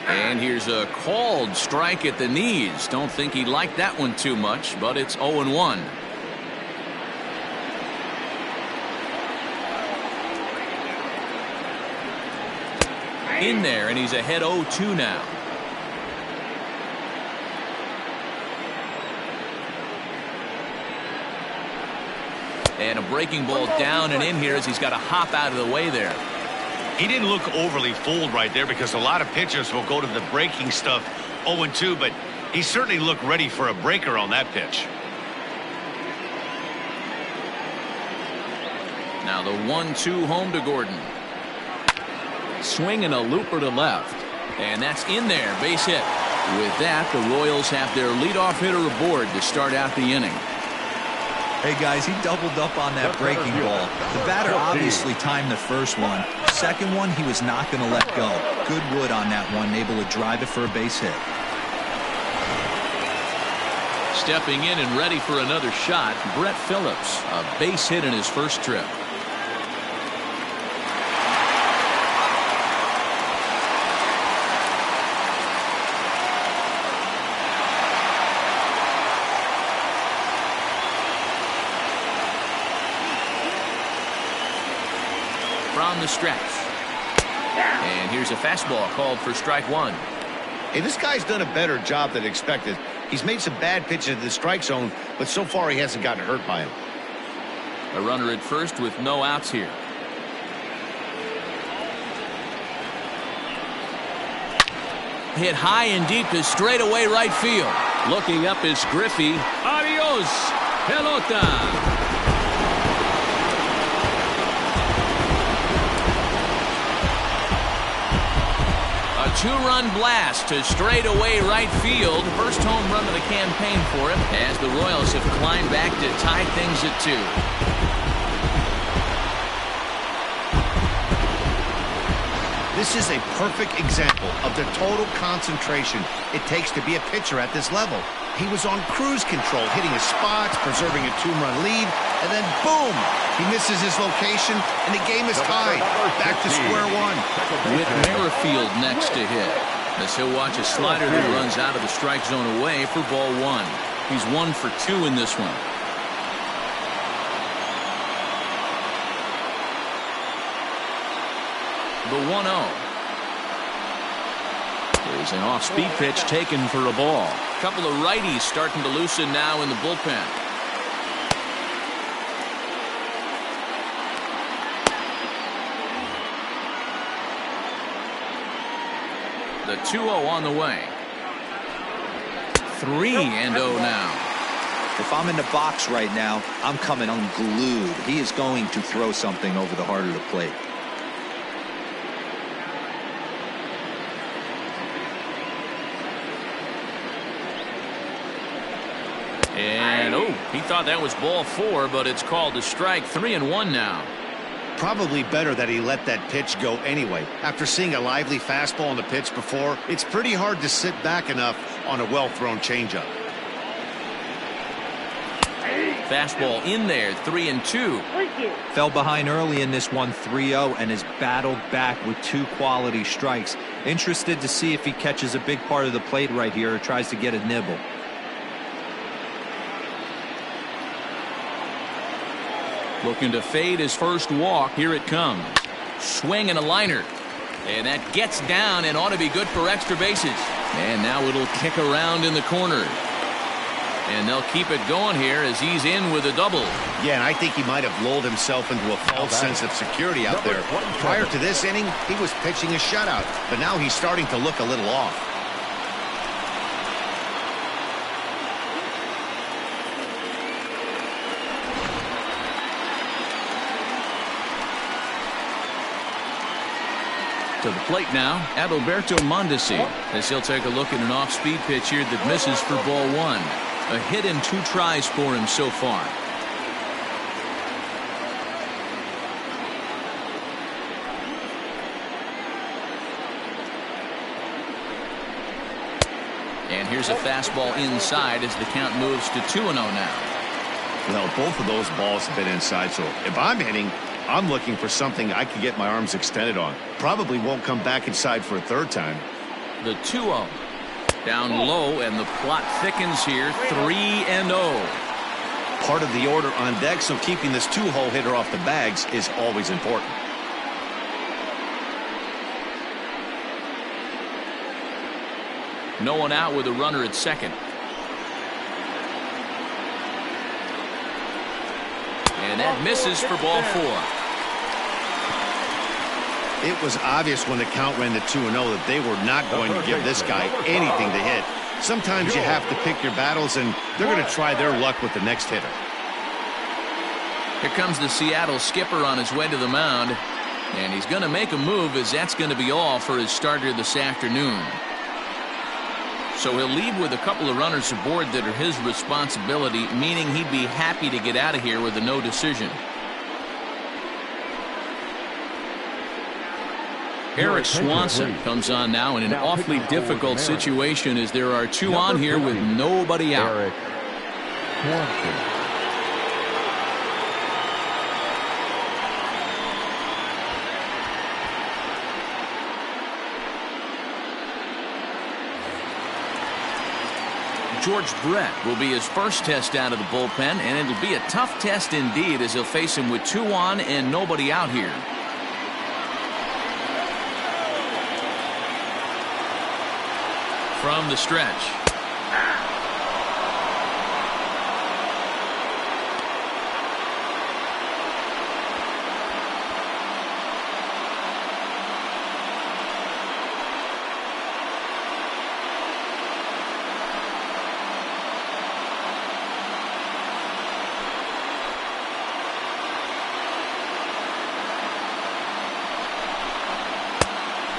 And here's a called strike at the knees. Don't think he liked that one too much, but it's 0-1. In there, and he's ahead 0-2 now. And a breaking ball down and in here as he's got to hop out of the way there. He didn't look overly fooled right there because a lot of pitchers will go to the breaking stuff 0-2, but he certainly looked ready for a breaker on that pitch. Now the 1-2 home to Gordon. Swing and a looper to left. And that's in there. Base hit. With that, the Royals have their leadoff hitter aboard to start out the inning. Hey guys, he doubled up on that breaking ball. The batter obviously timed the first one. Second one, he was not going to let go. Good wood on that one, able to drive it for a base hit. Stepping in and ready for another shot, Brett Phillips, a base hit in his first trip. down the stretch. And here's a fastball called for strike one. Hey, this guy's done a better job than expected. He's made some bad pitches in the strike zone, but so far he hasn't gotten hurt by him. A runner at first with no outs here. Hit high and deep to straightaway right field. Looking up is Griffey. Adios, pelota. A two-run blast to straightaway right field. First home run of the campaign for him as the Royals have climbed back to tie things at 2. This is a perfect example of the total concentration it takes to be a pitcher at this level. He was on cruise control, hitting his spots, preserving a 2-run lead, and then boom! He misses his location, and the game is tied. Back to square one. With Merrifield next to hit, as he'll watch a slider that runs out of the strike zone away for ball 1. He's 1 for 2 in this one. The 1-0. There's an off-speed pitch taken for a ball. A couple of righties starting to loosen now in the bullpen. The 2-0 on the way. 3-0 now. If I'm in the box right now, I'm coming unglued. He is going to throw something over the heart of the plate. And, oh, he thought that was ball 4, but it's called a strike. 3-1 now. Probably better that he let that pitch go anyway. After seeing a lively fastball on the pitch before, it's pretty hard to sit back enough on a well-thrown changeup. Fastball in there, 3-2. Fell behind early in this one, 3-0, and has battled back with 2 quality strikes. Interested to see if he catches a big part of the plate right here or tries to get a nibble. Looking to fade his first walk. Here it comes. Swing and a liner. And that gets down and ought to be good for extra bases. And now it'll kick around in the corner. And they'll keep it going here as he's in with a double. Yeah, and I think he might have lulled himself into a false sense of security out there. Prior to this inning, he was pitching a shutout, but now he's starting to look a little off. To the plate now, Adalberto Mondesi, as he'll take a look at an off-speed pitch here that misses for ball 1. A hit and 2 tries for him so far. And here's a fastball inside as the count moves to 2-0 now. Well, both of those balls have been inside, so if I'm hitting, I'm looking for something I can get my arms extended on. Probably won't come back inside for a third time. The 2-0. Down low, and the plot thickens here. 3-0. Part of the order on deck, so keeping this 2-hole hitter off the bags is always important. No one out with a runner at second. And that misses for ball 4. It was obvious when the count ran to 2-0 that they were not going to give this guy anything to hit. Sometimes you have to pick your battles, and they're going to try their luck with the next hitter. Here comes the Seattle skipper on his way to the mound. And he's going to make a move, as that's going to be all for his starter this afternoon. So he'll leave with a couple of runners aboard that are his responsibility, meaning he'd be happy to get out of here with a no decision. Eric Swanson comes on now in an awfully difficult situation as there are 2 on here with nobody out. Eric Swanson. George Brett will be his first test out of the bullpen, and it'll be a tough test indeed as he'll face him with 2 on and nobody out here. from the stretch.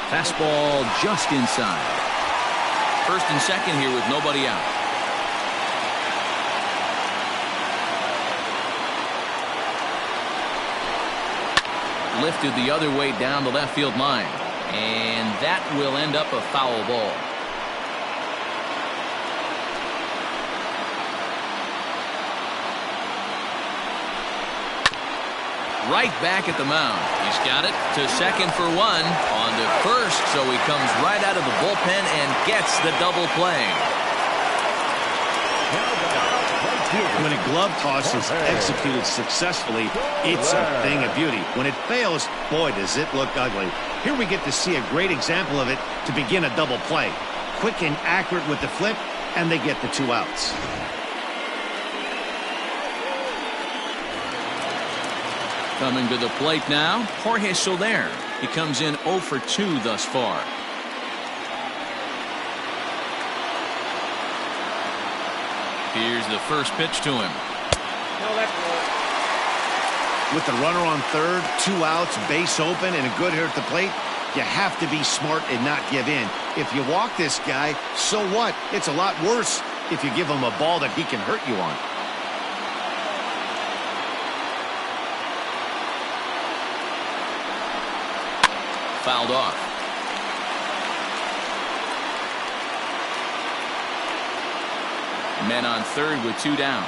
Fastball just inside. First and second here with nobody out. Lifted the other way down the left field line. And that will end up a foul ball. Right back at the mound. He's got it to second for one. On to first, so he comes right out of the bullpen and gets the double play. When a glove toss is executed successfully, it's a thing of beauty. When it fails, boy, does it look ugly. Here we get to see a great example of it to begin a double play. Quick and accurate with the flip, and they get the 2 outs. Coming to the plate now, Jorge Soler. He comes in 0 for 2 thus far. Here's the first pitch to him. No, that's low. With the runner on third, 2 outs, base open, and a good hitter at the plate, you have to be smart and not give in. If you walk this guy, so what? It's a lot worse if you give him a ball that he can hurt you on. Fouled off. Men on third with 2 down.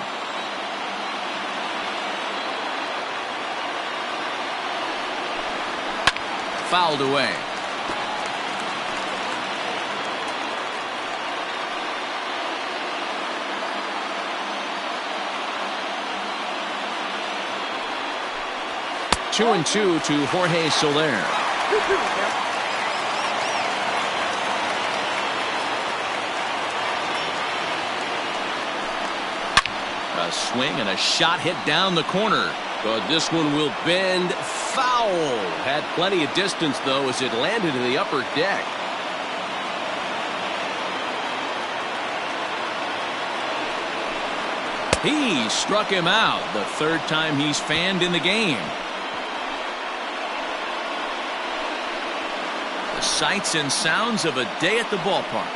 Fouled away. Two and 2 to Jorge Soler. A swing and a shot hit down the corner. But this one will bend foul. Had plenty of distance, though, as it landed in the upper deck. He struck him out the 3rd time he's fanned in the game. The sights and sounds of a day at the ballpark.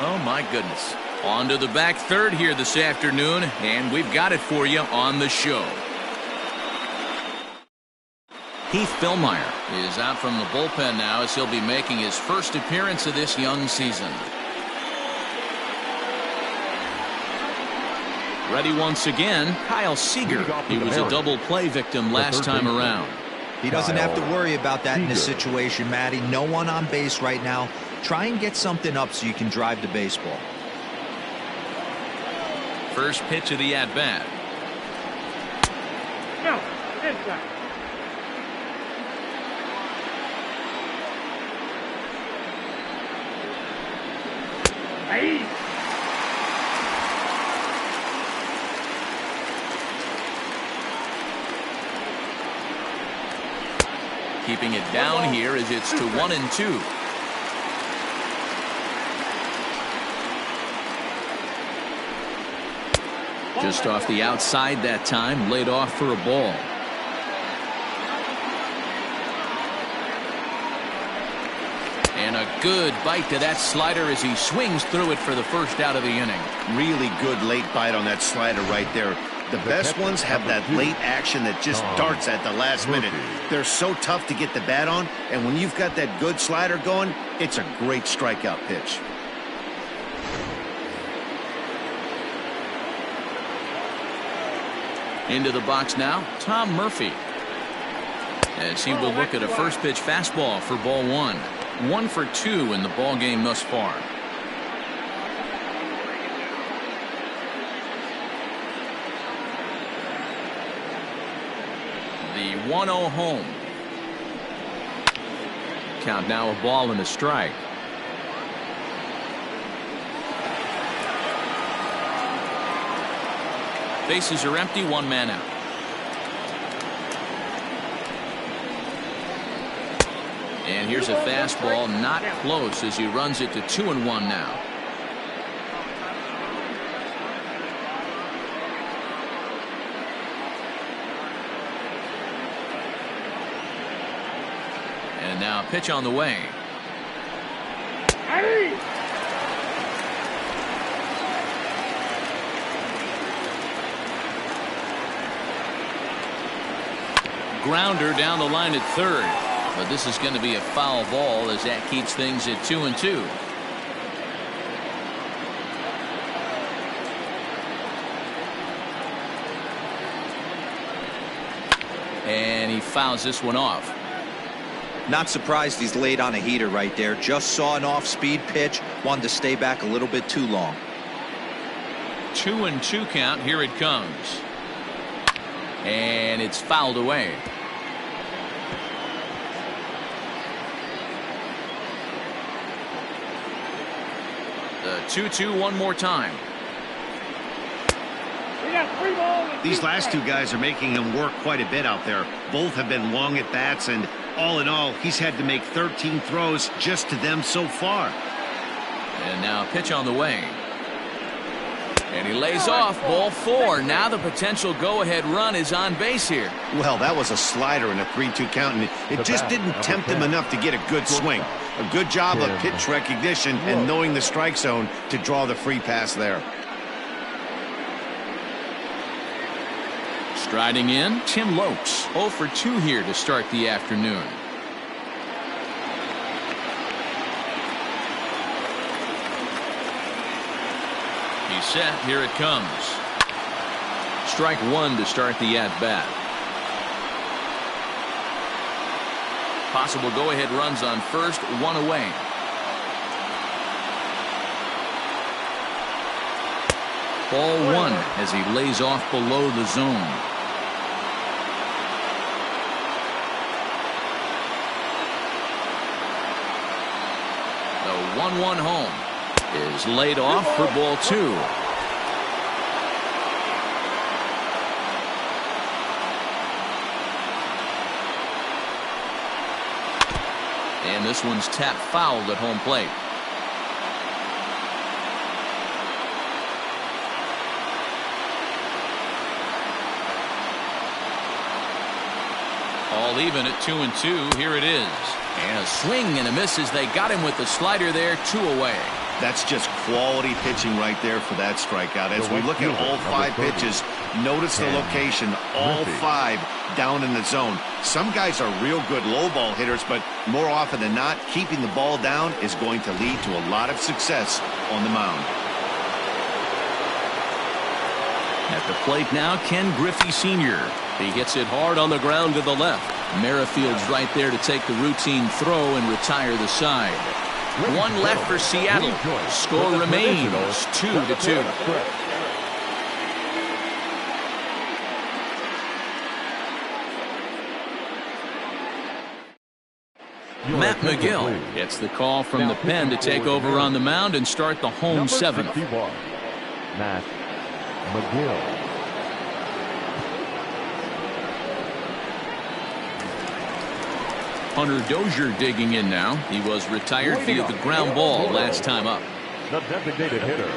Oh, my goodness. On to the back third here this afternoon, and we've got it for you on the show. Heath Fillmyer is out from the bullpen now as he'll be making his first appearance of this young season. Ready once again, Kyle Seager. He was a double play victim last time around. He doesn't have to worry about that in this situation, Matty. No one on base right now. Try and get something up so you can drive the baseball. First pitch of the at-bat. No, inside. Hey. Keeping it down here as it's to 1 and 2. Just off the outside that time, laid off for a ball. And a good bite to that slider as he swings through it for the first out of the inning. Really good late bite on that slider right there. The best ones have that late action that just darts at the last minute. They're so tough to get the bat on, and when you've got that good slider going, it's a great strikeout pitch. Into the box now, Tom Murphy. As he will look at a first pitch fastball for ball 1. 1 for 2 in the ball game thus far. The 1-0 home. Count now a ball and a strike. Bases are empty, one man out. And here's a fastball, not close, as he runs it to 2-1 now. And now a pitch on the way. Grounder down the line at third. But this is going to be a foul ball as that keeps things at 2-2. And he fouls this one off. Not surprised he's laid on a heater right there. Just saw an off-speed pitch. Wanted to stay back a little bit too long. 2-2 count. Here it comes. And it's fouled away. The 2-2 one more time. We got 3 balls. These last two guys are making him work quite a bit out there. Both have been long at bats, and all in all, he's had to make 13 throws just to them so far. And now a pitch on the way. And he lays off, ball 4. Now the potential go-ahead run is on base here. Well, that was a slider in a 3-2 count, and it just didn't tempt him enough to get a good swing. A good job of pitch recognition and knowing the strike zone to draw the free pass there. Striding in, Tim Lokes. 0 for 2 here to start the afternoon. He's set. Here it comes. Strike 1 to start the at-bat. Possible go-ahead runs on first, 1 away. Ball 1 as he lays off below the zone. The 1-1 home is laid off for ball 2. And this one's tapped foul at home plate. All even at 2-2. Here it is. And a swing and a miss as they got him with the slider there, 2 away. That's just quality pitching right there for that strikeout. As we look at all 5 pitches, notice the location, all 5 down in the zone. Some guys are real good low ball hitters, but more often than not, keeping the ball down is going to lead to a lot of success on the mound. At the plate now, Ken Griffey Sr. He hits it hard on the ground to the left. Merrifield's right there to take the routine throw and retire the side. 1 left for Seattle. Score remains 2-2. Matt McGill gets the call from the pen to take over on the mound and start the home 7th. Matt McGill. Hunter Dozier digging in now. He was retired via the ground ball last time up. The designated hitter,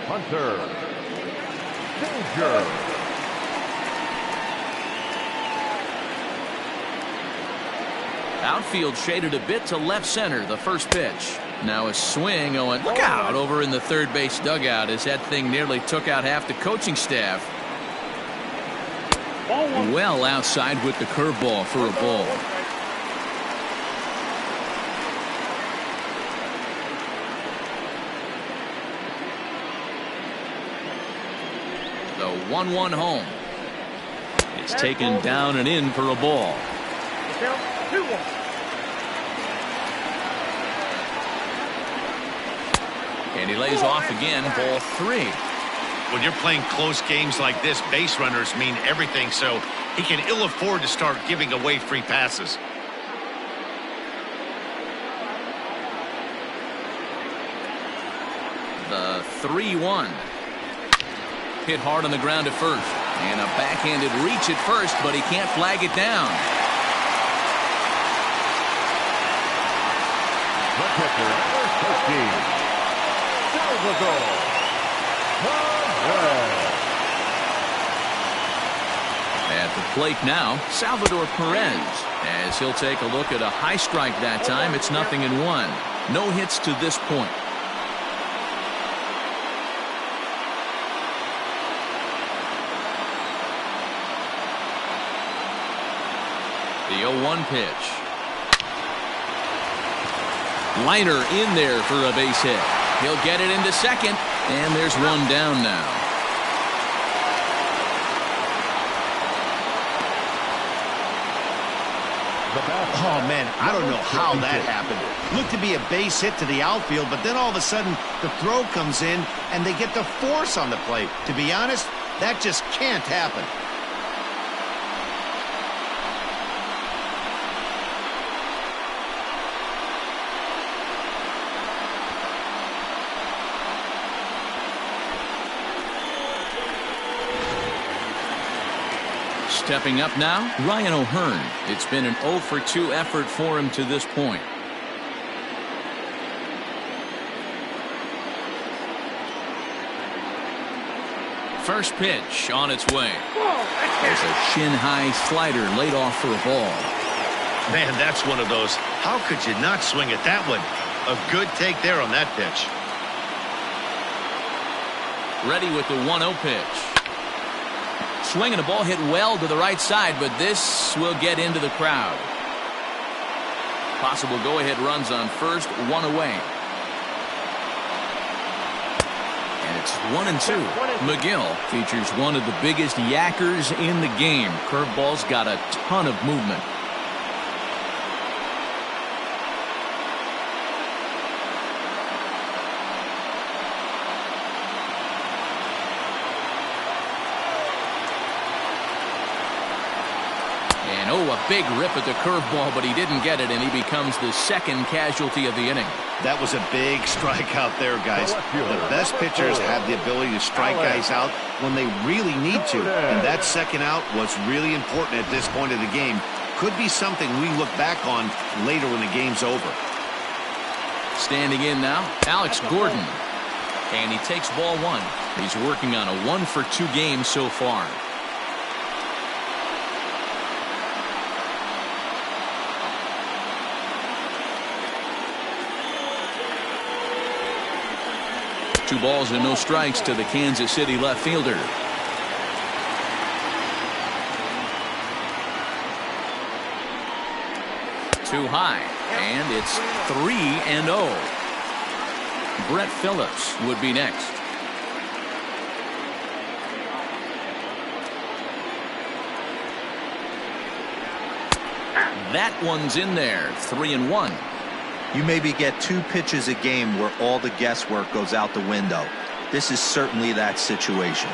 Hunter Dozier. Outfield shaded a bit to left center. The first pitch. Now a swing going. Look out over in the third base dugout as that thing nearly took out half the coaching staff. Well outside with the curveball for a ball. The 1-1 home. It's taken down and in for a ball. 2-1. And he lays off again, ball 3. When you're playing close games like this, base runners mean everything, so he can ill afford to start giving away free passes. The 3-1. Hit hard on the ground at first. And a backhanded reach at first, but he can't flag it down. The pitcher, number 13, Salvador Perez. At the plate now, Salvador Perez. As he'll take a look at a high strike that time, it's 0-1. No hits to this point. The 0-1 pitch. Liner in there for a base hit. He'll get it into second, and there's one down now. Oh, man, I don't know how that happened. Looked to be a base hit to the outfield, but then all of a sudden the throw comes in and they get the force on the plate. To be honest, that just can't happen. Stepping up now, Ryan O'Hearn. It's been an 0-for-2 effort for him to this point. First pitch on its way. There's a shin-high slider laid off for a ball. Man, that's one of those. How could you not swing at that one? A good take there on that pitch. Ready with the 1-0 pitch. Swinging a ball hit well to the right side, but this will get into the crowd. Possible go-ahead runs on first, one away. And it's 1-2. McGill features one of the biggest yackers in the game. Curveball's got a ton of movement. Oh, a big rip at the curveball, but he didn't get it, and he becomes the second casualty of the inning. That was a big strikeout there, guys. The best pitchers have the ability to strike guys out when they really need to, and that second out was really important at this point of the game. Could be something we look back on later when the game's over. Standing in now, Alex Gordon, and he takes ball one. He's working on a 1-for-2 game so far. Two balls and no strikes to the Kansas City left fielder. Too high, and it's 3-0. Brett Phillips would be next. That one's in there, 3-1. You maybe get 2 pitches a game where all the guesswork goes out the window. This is certainly that situation.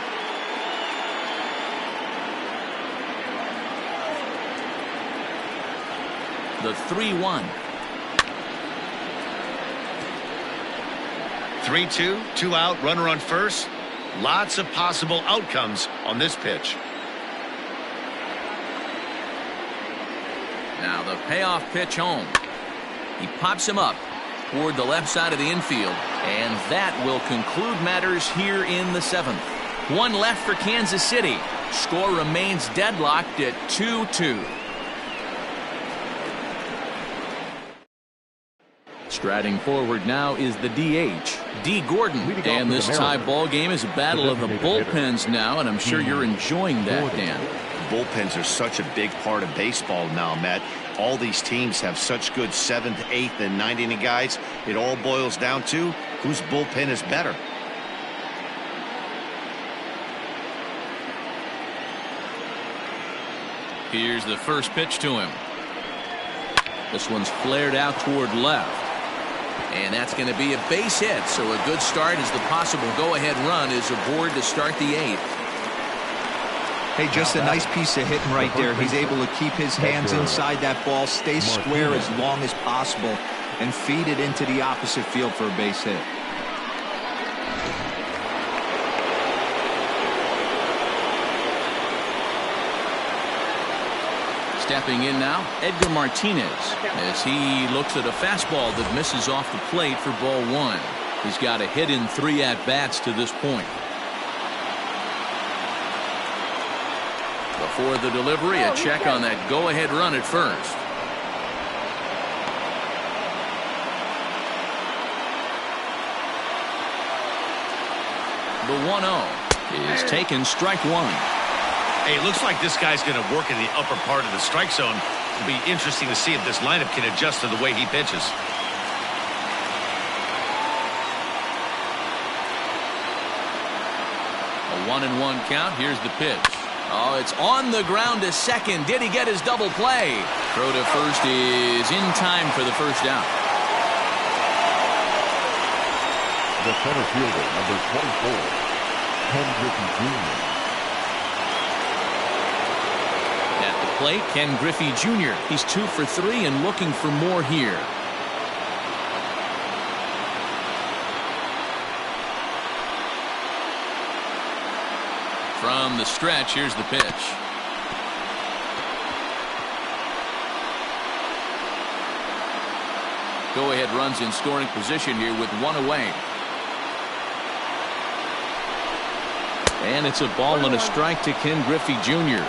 The 3-1. 3-2, 2 out, runner on first. Lots of possible outcomes on this pitch. Now the payoff pitch home. He pops him up toward the left side of the infield, and that will conclude matters here in the 7th. One left for Kansas City. Score remains deadlocked at 2-2. Striding forward now is the DH, D. Gordon. And this tie ball game is a battle of the bullpens now, and I'm sure you're enjoying that, Dan. Bullpens are such a big part of baseball now, Matt. All these teams have such good 7th, 8th, and 9th inning guys. It all boils down to whose bullpen is better. Here's the first pitch to him. This one's flared out toward left. And that's going to be a base hit. So a good start as the possible go-ahead run is aboard to start the 8th. Hey, just a nice piece of hitting right there. He's able to keep his hands inside that ball, stay square as long as possible, and feed it into the opposite field for a base hit. Stepping in now, Edgar Martinez, as he looks at a fastball that misses off the plate for ball 1. He's got a hit in 3 at-bats to this point. Before the delivery, a check on that go-ahead run at first. The 1-0 is taken, strike 1. Hey, it looks like this guy's going to work in the upper part of the strike zone. It'll be interesting to see if this lineup can adjust to the way he pitches. A 1-1 count. Here's the pitch. Oh, it's on the ground to second. Did he get his double play? Throw to first is in time for the first out. The center fielder, number 24, Ken Griffey Jr. At the plate, Ken Griffey Jr. He's 2 for 3 and looking for more here. From the stretch, here's the pitch. Go-ahead runs in scoring position here with 1 away. And it's a ball and a strike to Ken Griffey Jr.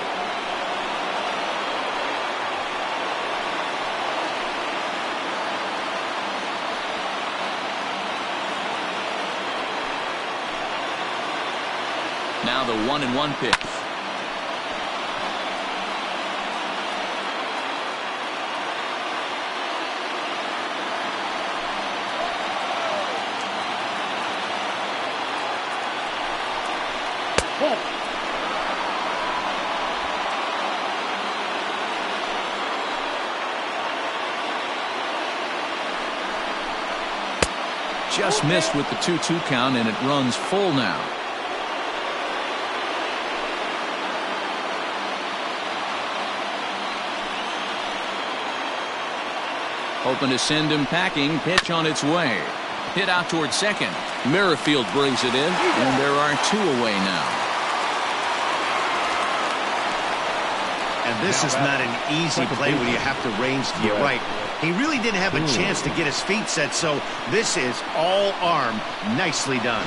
Now the 1-1 pitch. Just missed with the 2-2 count, and it runs full now. Hoping to send him packing. Pitch on its way. Hit out towards second. Merrifield brings it in, and there are 2 away now. And this is not an easy play when you have to range to your right. He really didn't have a chance to get his feet set, so this is all arm. Nicely done.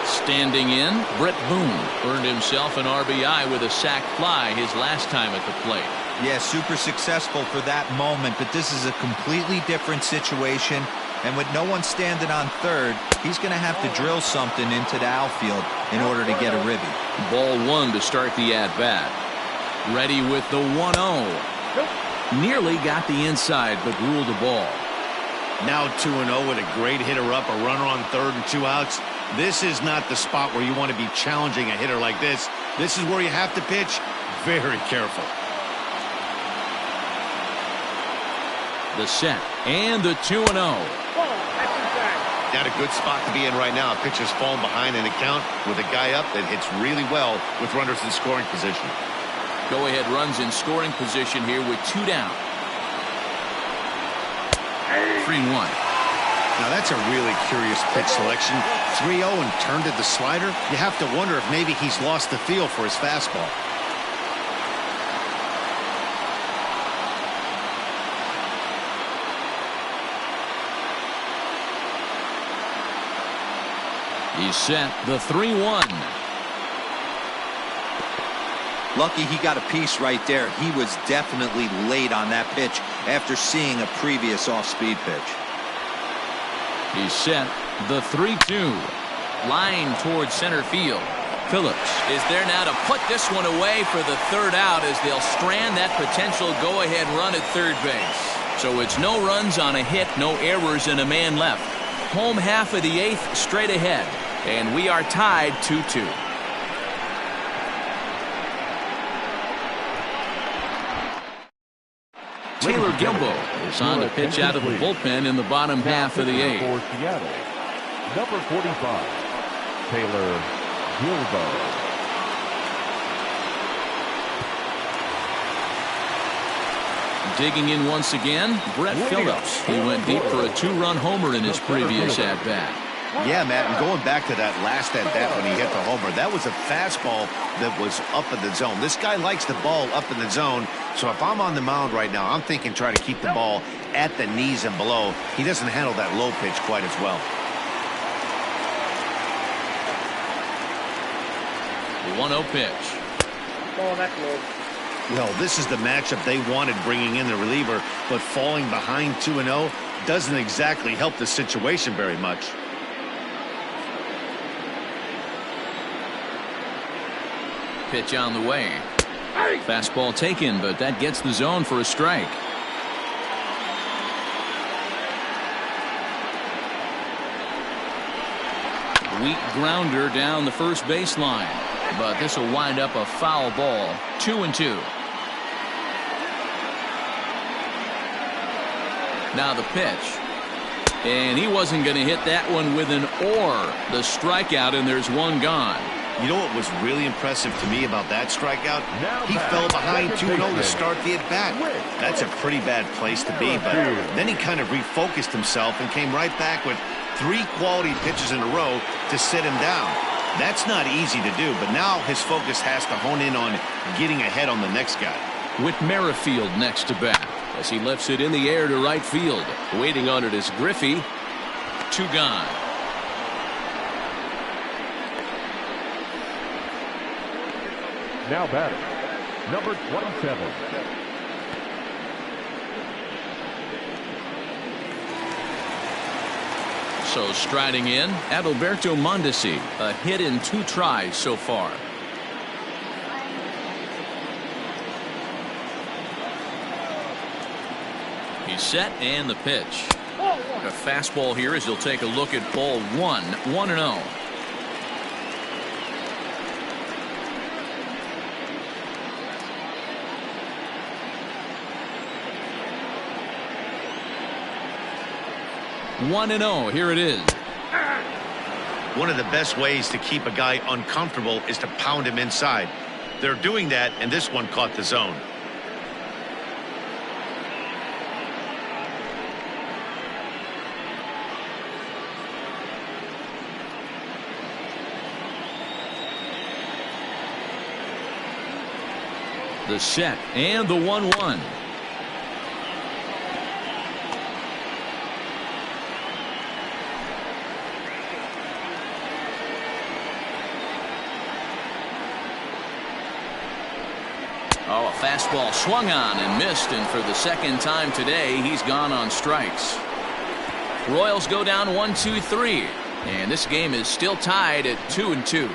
Standing in, Brett Boone earned himself an RBI with a sac fly his last time at the plate. Yeah, super successful for that moment, but this is a completely different situation. And with no one standing on third, he's going to have to drill something into the outfield in order to get a ribby. Ball 1 to start the at-bat. Ready with the 1-0. Nearly got the inside, but ruled a ball. Now 2-0 with a great hitter up, a runner on third and 2 outs. This is not the spot where you want to be challenging a hitter like this. This is where you have to pitch very careful. The set and the 2-0. Not a good spot to be in right now. Pitcher's falling behind in a count with a guy up that hits really well with runners in scoring position. Go-ahead runs in scoring position here with 2 down. 3-1. Now that's a really curious pitch selection. 3-0 and turned to the slider. You have to wonder if maybe he's lost the feel for his fastball. He's set the 3-1. Lucky he got a piece right there. He was definitely late on that pitch after seeing a previous off-speed pitch. He's set the 3-2. Line towards center field. Phillips is there now to put this one away for the 3rd out as they'll strand that potential go-ahead run at third base. So it's no runs on a hit, no errors, and a man left. Home half of the 8th straight ahead. And we are tied 2-2. Taylor Gilbo is on to pitch out of the bullpen in the bottom half of the 8th. For Seattle, number 45, Taylor Gilbo. Digging in once again, Brett Phillips. He went deep for a 2-run homer in his previous at-bat. Yeah, Matt, and going back to that last at-bat when he hit the homer, that was a fastball that was up in the zone. This guy likes the ball up in the zone, so if I'm on the mound right now, I'm thinking try to keep the ball at the knees and below. He doesn't handle that low pitch quite as well. The 1-0 pitch. Ball that low. Well, this is the matchup they wanted, bringing in the reliever, but falling behind 2-0 doesn't exactly help the situation very much. Pitch on the way. Fastball taken, but that gets the zone for a strike. Weak grounder down the first baseline, but this will wind up a foul ball. 2-2. Now the pitch. And he wasn't going to hit that one with an or. The strikeout, and there's one gone. You know what was really impressive to me about that strikeout? He fell behind 2-0 to start the at-bat. That's a pretty bad place to be, but then he kind of refocused himself and came right back with 3 quality pitches in a row to sit him down. That's not easy to do, but now his focus has to hone in on getting ahead on the next guy. With Merrifield next to bat as he lifts it in the air to right field. Waiting on it is Griffey. 2 gone. Now batting, number 27. So striding in, Adalberto Mondesi, a hit in 2 tries so far. He's set, and the pitch. A fastball here as he'll take a look at ball 1, 1-0. Here it is. One of the best ways to keep a guy uncomfortable is to pound him inside. They're doing that, and this one caught the zone. The set and the 1-1. Oh, a fastball swung on and missed, and for the second time today, he's gone on strikes. Royals go down 1-2-3, and this game is still tied at 2-2.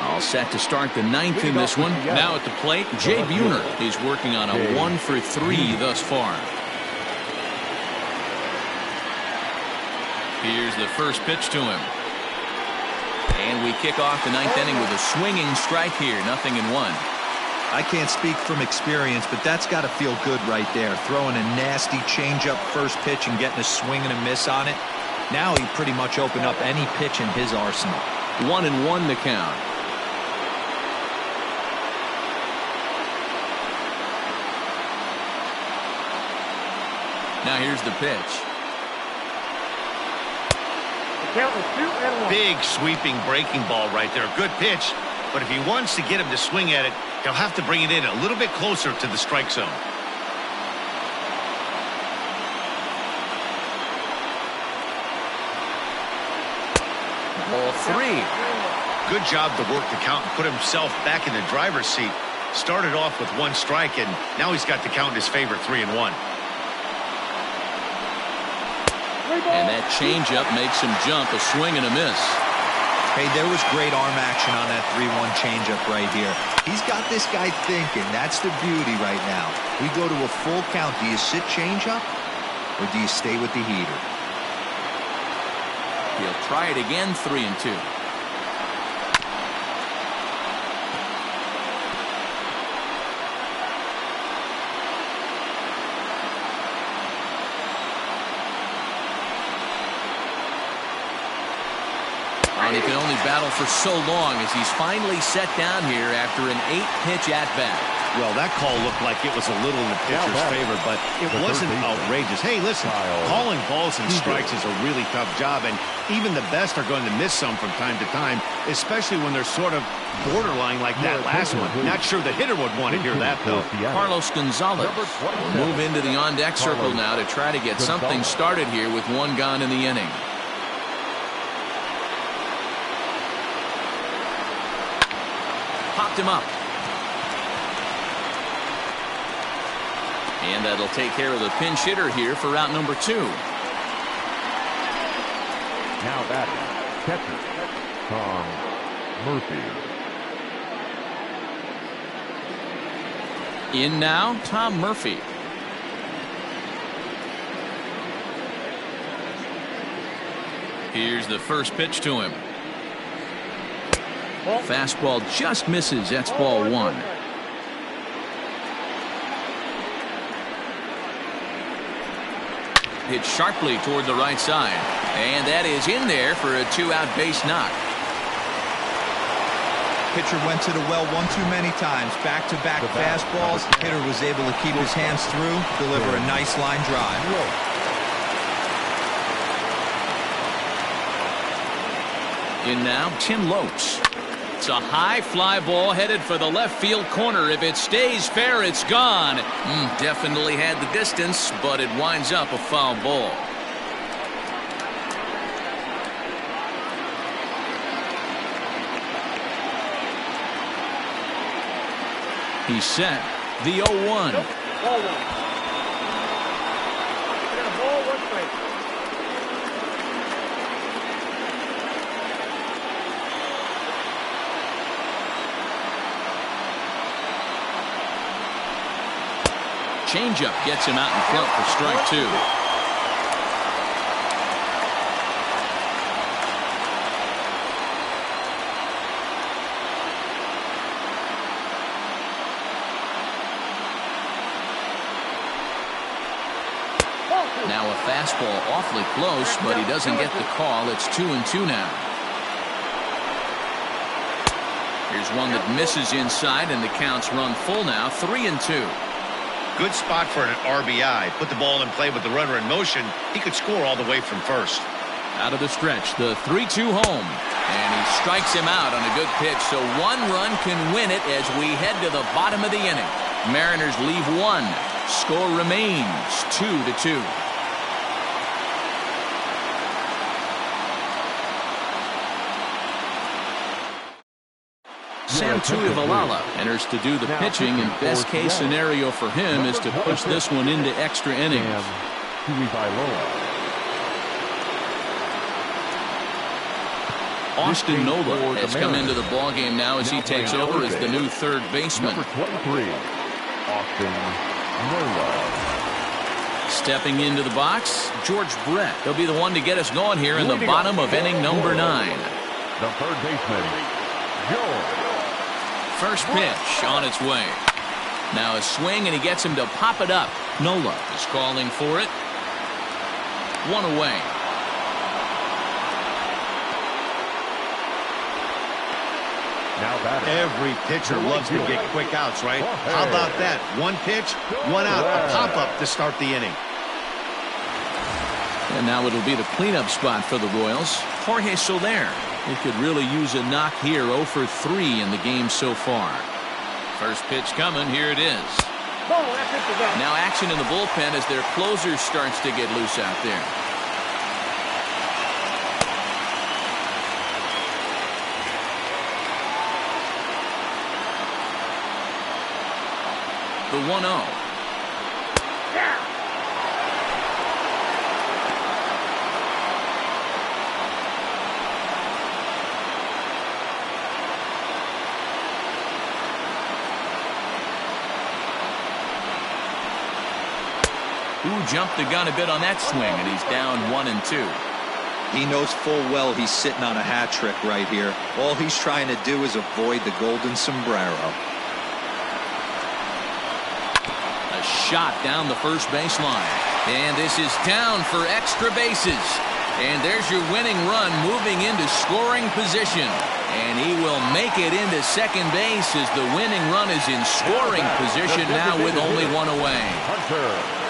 All set to start the 9th in this one. Now at the plate, Jay Buhner. He's working on a 1-for-3 thus far. Here's the first pitch to him. And we kick off the 9th inning with a swinging strike here. 0-1. I can't speak from experience, but that's got to feel good right there. Throwing a nasty changeup first pitch and getting a swing and a miss on it. Now he pretty much opened up any pitch in his arsenal. 1-1 the count. Now here's the pitch. The count is 2-1. Big sweeping breaking ball right there. Good pitch, but if he wants to get him to swing at it, he'll have to bring it in a little bit closer to the strike zone. Ball 3. Good job to work the count and put himself back in the driver's seat. Started off with 1 strike, and now he's got the count in his favor, 3-1. And that changeup makes him jump, a swing and a miss. Hey, there was great arm action on that 3-1 changeup right here. He's got this guy thinking. That's the beauty right now. We go to a full count. Do you sit changeup or do you stay with the heater? He'll try it again, 3-2. And he can only battle for so long as he's finally set down here after an 8-pitch at-bat. Well, that call looked like it was a little in the pitcher's favor, but it wasn't outrageous. Hey, listen, calling balls and strikes is a really tough job, and even the best are going to miss some from time to time, especially when they're sort of borderline like that last one. Not sure the hitter would want to hear that, though. Carlos Gonzalez will move into the on-deck circle now to try to get something started here with one gone in the inning. Popped him up. And that'll take care of the pinch hitter here for out number 2. Now batting, catcher, Tom Murphy. In now, Tom Murphy. Here's the first pitch to him. Fastball just misses. That's ball 1. Hit sharply toward the right side. And that is in there for a 2-out base knock. Pitcher went to the well one too many times. Back-to-back fastballs. Hitter was able to keep his hands through, deliver a nice line drive. In now, Tim Lopes. It's a high fly ball headed for the left field corner. If it stays fair, it's gone. Definitely had the distance, but it winds up a foul ball. He's set. The 0-1. Nope. Ball 1. I got a ball, 1 strike. Changeup gets him out in front for strike 2. Now a fastball awfully close, but he doesn't get the call. It's 2-2 now. Here's one that misses inside, and the count's run full now. 3-2. Good spot for an RBI. Put the ball in play with the runner in motion. He could score all the way from first. Out of the stretch, the 3-2 home. And he strikes him out on a good pitch, so 1 run can win it as we head to the bottom of the inning. Mariners leave 1. Score remains 2-2. Sam Tuivailala enters to do the pitching, and best case scenario for him is to push this one into extra innings. Austin Nola has come into the ballgame now as he takes over as the new third baseman. Number 23, Austin Nola. Stepping into the box, George Brett. He'll be the one to get us going here in the bottom of inning number 9. The third baseman, George. First pitch on its way. Now a swing, and he gets him to pop it up. Nola is calling for it. 1 away. Now batting. Every pitcher loves to get quick outs, right? How about that? 1 pitch, 1 out, a pop-up to start the inning. And now it'll be the cleanup spot for the Royals. Jorge Soler. He could really use a knock here. 0 for 3 in the game so far. First pitch coming. Here it is. Now action in the bullpen as their closer starts to get loose out there. The 1-0. Jumped the gun a bit on that swing, and he's down 1-2. He knows full well he's sitting on a hat trick right here. All he's trying to do is avoid the golden sombrero. A shot down the first baseline, and this is down for extra bases. And there's your winning run moving into scoring position. And he will make it into second base as the winning run is in scoring position now with only one away.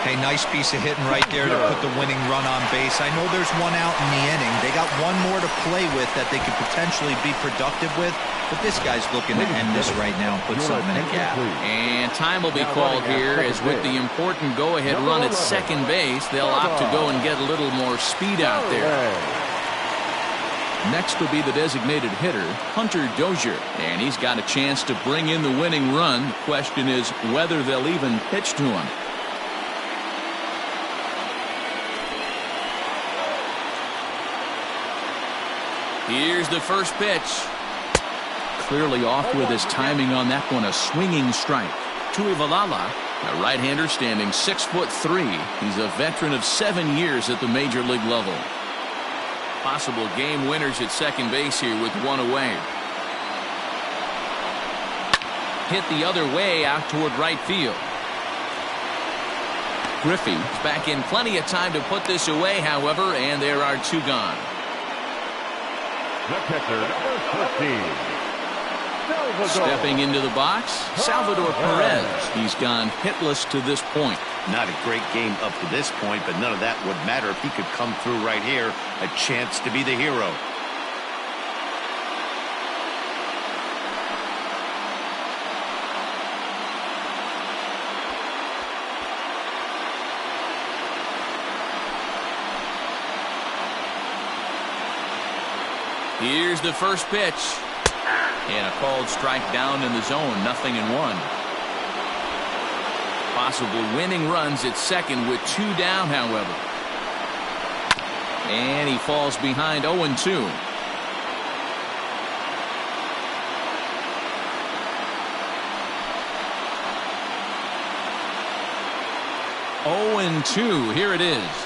Hey, nice piece of hitting right there to put the winning run on base. I know there's one out in the inning. They got one more to play with that they could potentially be productive with. But this guy's looking to end this right now and put something in a gap. And time will be called here as with the important go-ahead run at second base, they'll opt to go and get a little more speed out there. Next will be the designated hitter, Hunter Dozier. And he's got a chance to bring in the winning run. The question is whether they'll even pitch to him. Here's the first pitch. Clearly off with his timing on that one. A swinging strike. Tuivalala, a right-hander standing 6'3". He's a veteran of 7 years at the major league level. Possible game winners at second base here with one away. Hit the other way out toward right field. Griffey's back in plenty of time to put this away, however, and there are two gone. The pitcher, number 13. Stepping into the box, Salvador Perez. He's gone hitless to this point. Not a great game up to this point, but none of that would matter if he could come through right here. A chance to be the hero. Here's the first pitch. And a called strike down in the zone. 0-1. Possible winning runs at second with two down, however. And he falls behind 0-2. Here it is.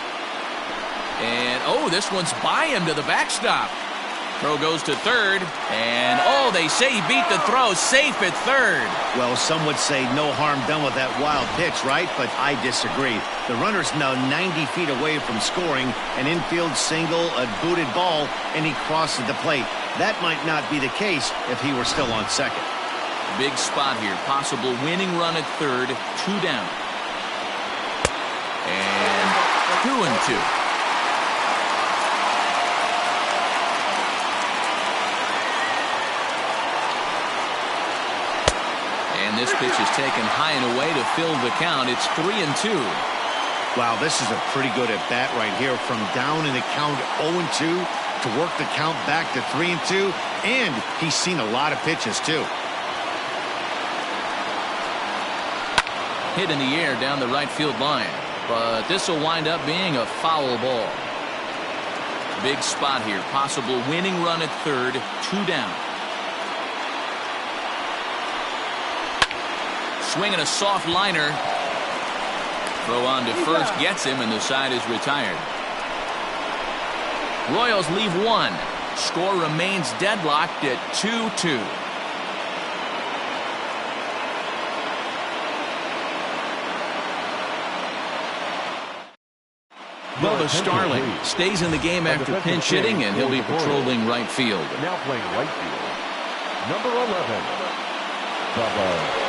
And oh, this one's by him to the backstop. Throw goes to third, and oh, they say he beat the throw, safe at third. Well, some would say no harm done with that wild pitch, right? But I disagree. The runner's now 90 feet away from scoring, an infield single, a booted ball, and he crosses the plate. That might not be the case if he were still on second. Big spot here, possible winning run at third, two down. And 2-2. And this pitch is taken high and away to fill the count. It's 3-2. Wow, this is a pretty good at bat right here. From down in the count 0-2 to work the count back to 3-2. And he's seen a lot of pitches, too. Hit in the air down the right field line. But this will wind up being a foul ball. Big spot here. Possible winning run at third. Two down. Swinging a soft liner. Throw on to first gets him, and the side is retired. Royals leave one. Score remains deadlocked at 2-2. Bubba Starling stays in the game after pinch hitting, and he'll be patrolling right field. Now playing right field, number 11, Bubba.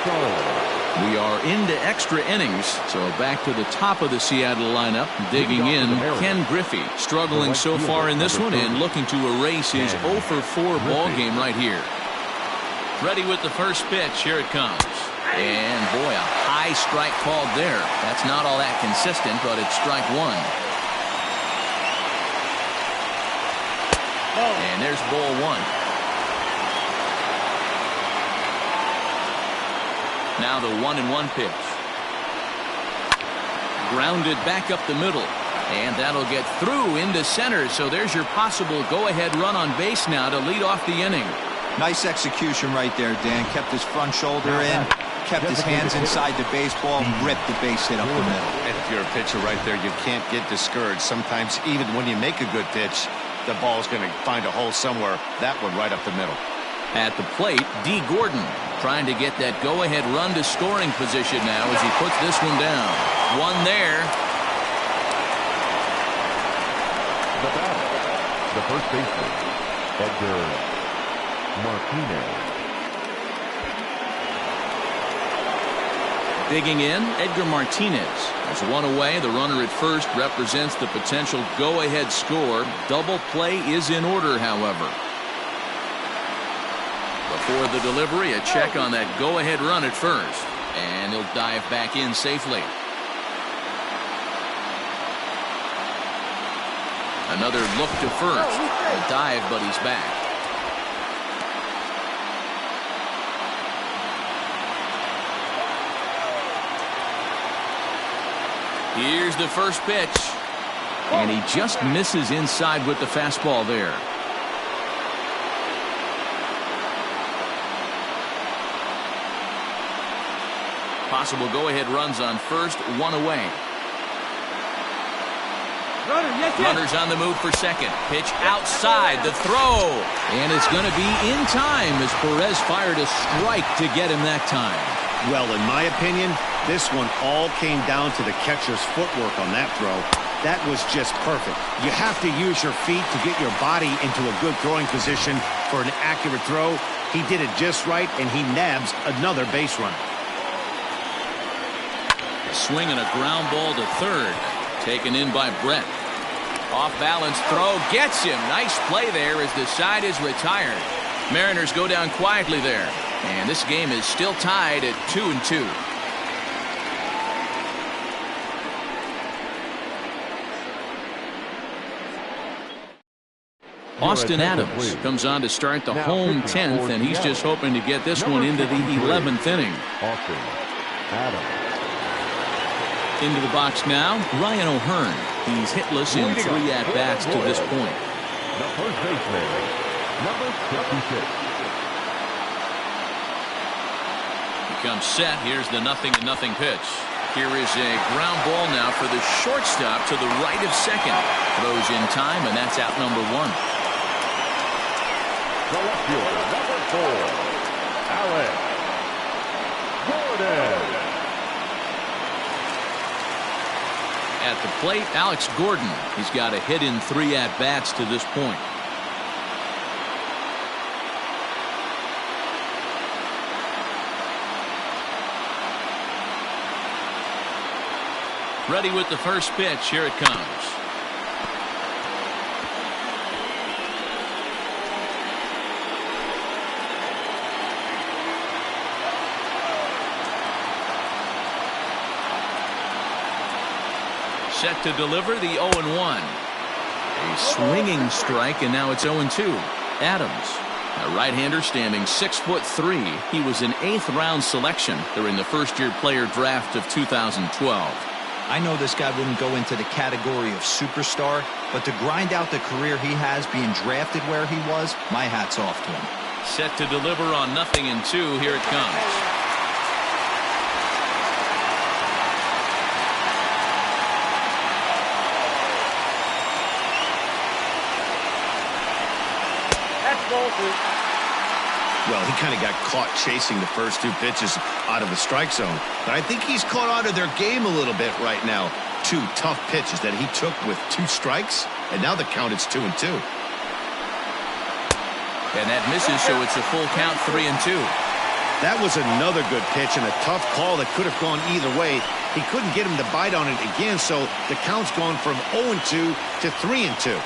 We are into extra innings, so back to the top of the Seattle lineup. Digging in, Ken Griffey, struggling so far in this one and looking to erase his 0-for-4 ball game right here. Ready with the first pitch. Here it comes. And boy, a high strike called there. That's not all that consistent, but it's strike one. And there's ball one. Now the 1-1 pitch. Grounded back up the middle. And that'll get through into center. So there's your possible go-ahead run on base now to lead off the inning. Nice execution right there, Dan. Kept his front shoulder in, kept his hands inside the baseball, and ripped the base hit up the middle. And if you're a pitcher right there, you can't get discouraged. Sometimes even when you make a good pitch, the ball's going to find a hole somewhere. That one right up the middle. At the plate, D. Gordon trying to get that go-ahead run to scoring position now as he puts this one down. One there. The batter, the first baseman, Edgar Martinez. Digging in, Edgar Martinez. There's one away. The runner at first represents the potential go-ahead score. Double play is in order, however. Before the delivery, a check on that go-ahead run at first. And he'll dive back in safely. Another look to first. A dive, but he's back. Here's the first pitch. And he just misses inside with the fastball there. Possible go-ahead runs on first, one away. Runners on the move for second. Pitch outside, the throw. And it's going to be in time as Perez fired a strike to get him that time. Well, in my opinion, this one all came down to the catcher's footwork on that throw. That was just perfect. You have to use your feet to get your body into a good throwing position for an accurate throw. He did it just right, and he nabs another base runner. A swing and a ground ball to third. Taken in by Brett. Off balance throw gets him. Nice play there as the side is retired. Mariners go down quietly there. And this game is still tied at 2-2. Austin Adams comes on to start the home 10th, and he's just hoping to get this one into the 11th inning. Austin Adams. Into the box now, Ryan O'Hearn. He's hitless in 3 at-bats to this point. The first baseman, number 56. He comes set. Here's the 0-0 pitch. Here is a ground ball now for the shortstop to the right of second. Throws in time, and that's out number 1. The left fielder, number 4, Alex Gordon. At the plate, Alex Gordon. He's got a hit in 3 at-bats to this point. Ready with the first pitch. Here it comes. Set to deliver the 0-1. A swinging strike, and now it's 0-2. Adams, a right-hander standing 6'3". He was an 8th round selection during the first-year player draft of 2012. I know this guy wouldn't go into the category of superstar, but to grind out the career he has being drafted where he was, my hat's off to him. Set to deliver on 0-2. Here it comes. Well, he kind of got caught chasing the first 2 pitches out of the strike zone. But I think he's caught on to their game a little bit right now. 2 tough pitches that he took with 2 strikes, and now the count is 2-2. And that misses, so it's a full count, 3-2. That was another good pitch and a tough call that could have gone either way. He couldn't get him to bite on it again, so the count's gone from 0-2 to 3-2.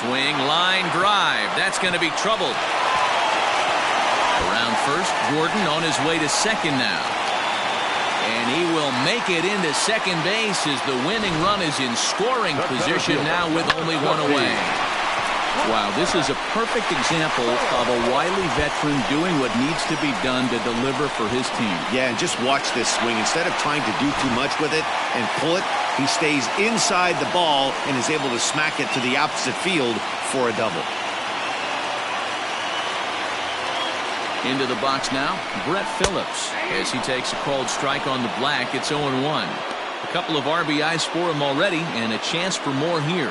Swing, line, drive. That's going to be troubled. Around first, Gordon on his way to second now. And he will make it into second base as the winning run is in scoring position now with only 1 away. Wow, this is a perfect example of a wily veteran doing what needs to be done to deliver for his team. Yeah, and just watch this swing. Instead of trying to do too much with it and pull it, he stays inside the ball and is able to smack it to the opposite field for a double. Into the box now, Brett Phillips, as he takes a called strike on the black. It's 0-1. A couple of RBIs for him already, and a chance for more here.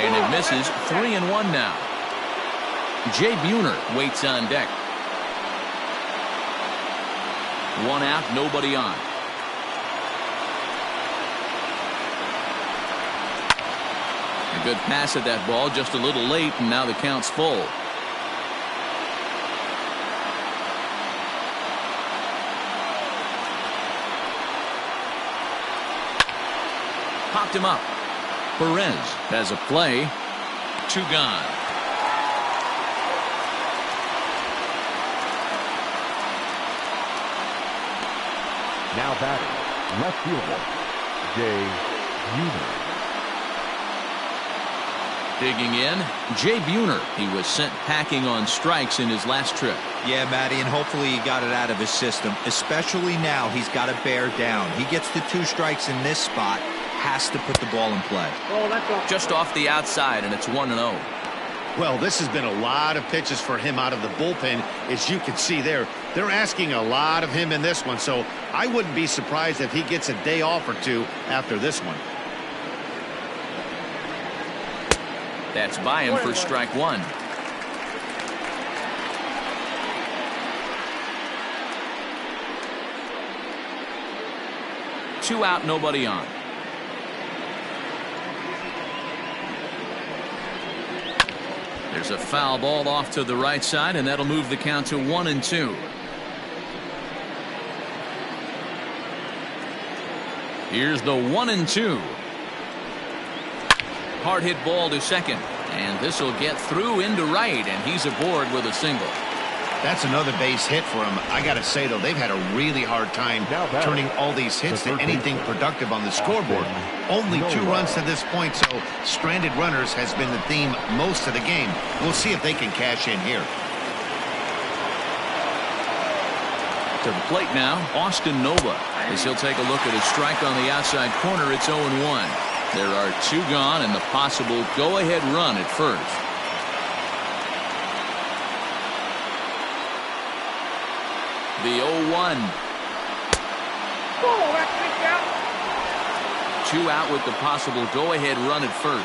And it misses. 3-1 now. Jay Buhner waits on deck. 1 out, nobody on. A good pass at that ball, just a little late, and now the count's full. Popped him up. Perez has a play. 2 gone. Now batting, left fielder, Jay Buhner. Digging in, Jay Buhner. He was sent packing on strikes in his last trip. Yeah, Matty, and hopefully he got it out of his system. Especially now, he's got to bear down. He gets the 2 strikes in this spot, has to put the ball in play. Oh, that's off. Just off the outside, and it's 1-0. Well, this has been a lot of pitches for him out of the bullpen. As you can see there, they're asking a lot of him in this one, so I wouldn't be surprised if he gets a day off or 2 after this one. That's by him for strike 1. Two out, nobody on. There's a foul ball off to the right side, and that'll move the count to 1-2. Here's the 1-2. Hard hit ball to second, and this will get through into right, and he's aboard with a single. That's another base hit for him. I got to say, though, they've had a really hard time turning all these hits to anything productive on the scoreboard. Only 2 runs to this point, so stranded runners has been the theme most of the game. We'll see if they can cash in here. To the plate now, Austin Nova, as he'll take a look at his strike on the outside corner. It's 0-1. There are 2 gone and the possible go-ahead run at first. The 0-1. Oh, that's kicked out. 2 out with the possible go-ahead run at first.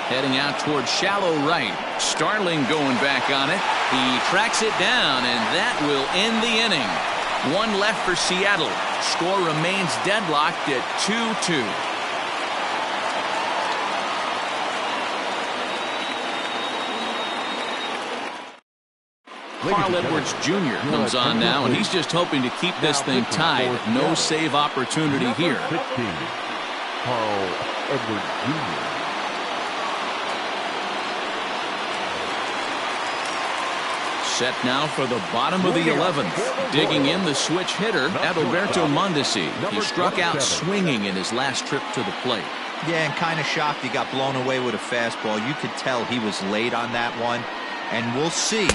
Heading out towards shallow right. Starling going back on it. He tracks it down, and that will end the inning. 1 left for Seattle. Score remains deadlocked at 2-2. Carl Edwards Jr. comes on now, and he's just hoping to keep this thing tied. No save opportunity here. 16, Carl Edwards Jr. Set now for the bottom of the 11th. Digging in, the switch hitter, Adalberto Mondesi. He struck out swinging in his last trip to the plate. Yeah, and kind of shocked he got blown away with a fastball. You could tell he was late on that one. And we'll see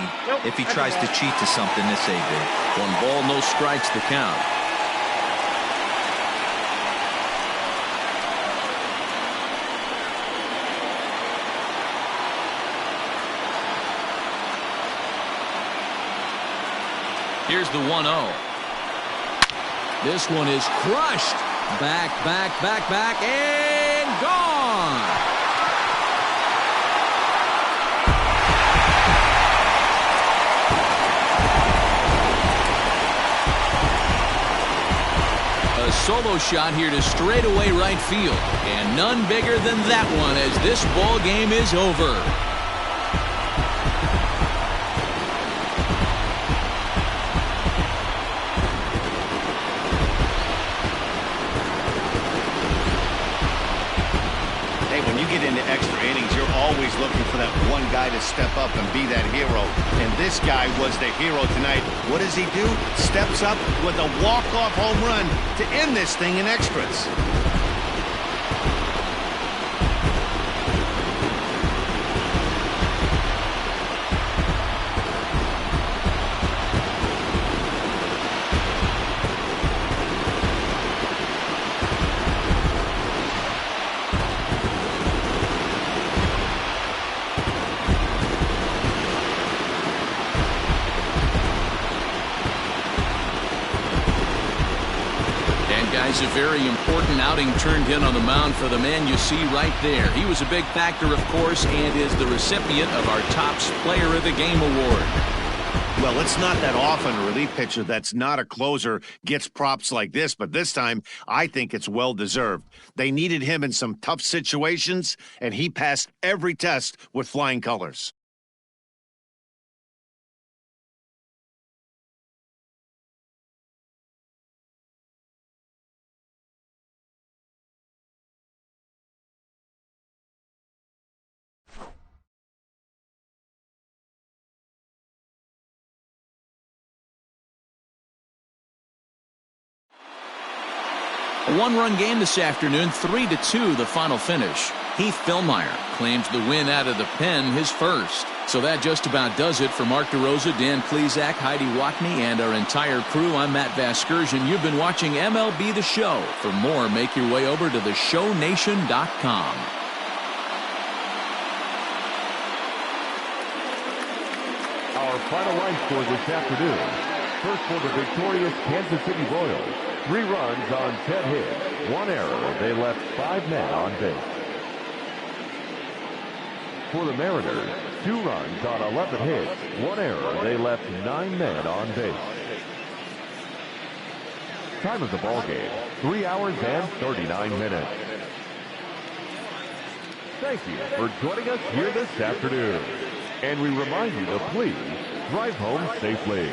if he tries to cheat to something this AB. 1 ball, no strikes, the count. Here's the 1-0. This one is crushed. Back, and gone. A solo shot here to straightaway right field, and none bigger than that one as this ball game is over. Hey, when you get into extra innings, you're always looking for that one guy to step up and be that hero. And this guy was the hero tonight. What does he do? Steps up with a walk-off home run to end this thing in extras. guys, a very important outing turned in on the mound for the man you see right there. He was a big factor, of course, and is the recipient of our Topps Player of the Game award. Well, it's not that often a relief pitcher that's not a closer gets props like this, but this time I think it's well-deserved. They needed him in some tough situations, and he passed every test with flying colors. A one-run game this afternoon, 3-2 the final finish. Heath Fillmyer claims the win out of the pen, his first. So that just about does it for Mark DeRosa, Dan Plesac, Heidi Watney, and our entire crew. I'm Matt Vasgersian. You've been watching MLB The Show. For more, make your way over to theshownation.com. Our final line score this afternoon. First for the victorious Kansas City Royals. 3 runs on 10 hits. 1 error. They left 5 men on base. For the Mariners, 2 runs on 11 hits. 1 error. They left 9 men on base. Time of the ball game, 3 hours and 39 minutes. Thank you for joining us here this afternoon. And we remind you to please drive home safely.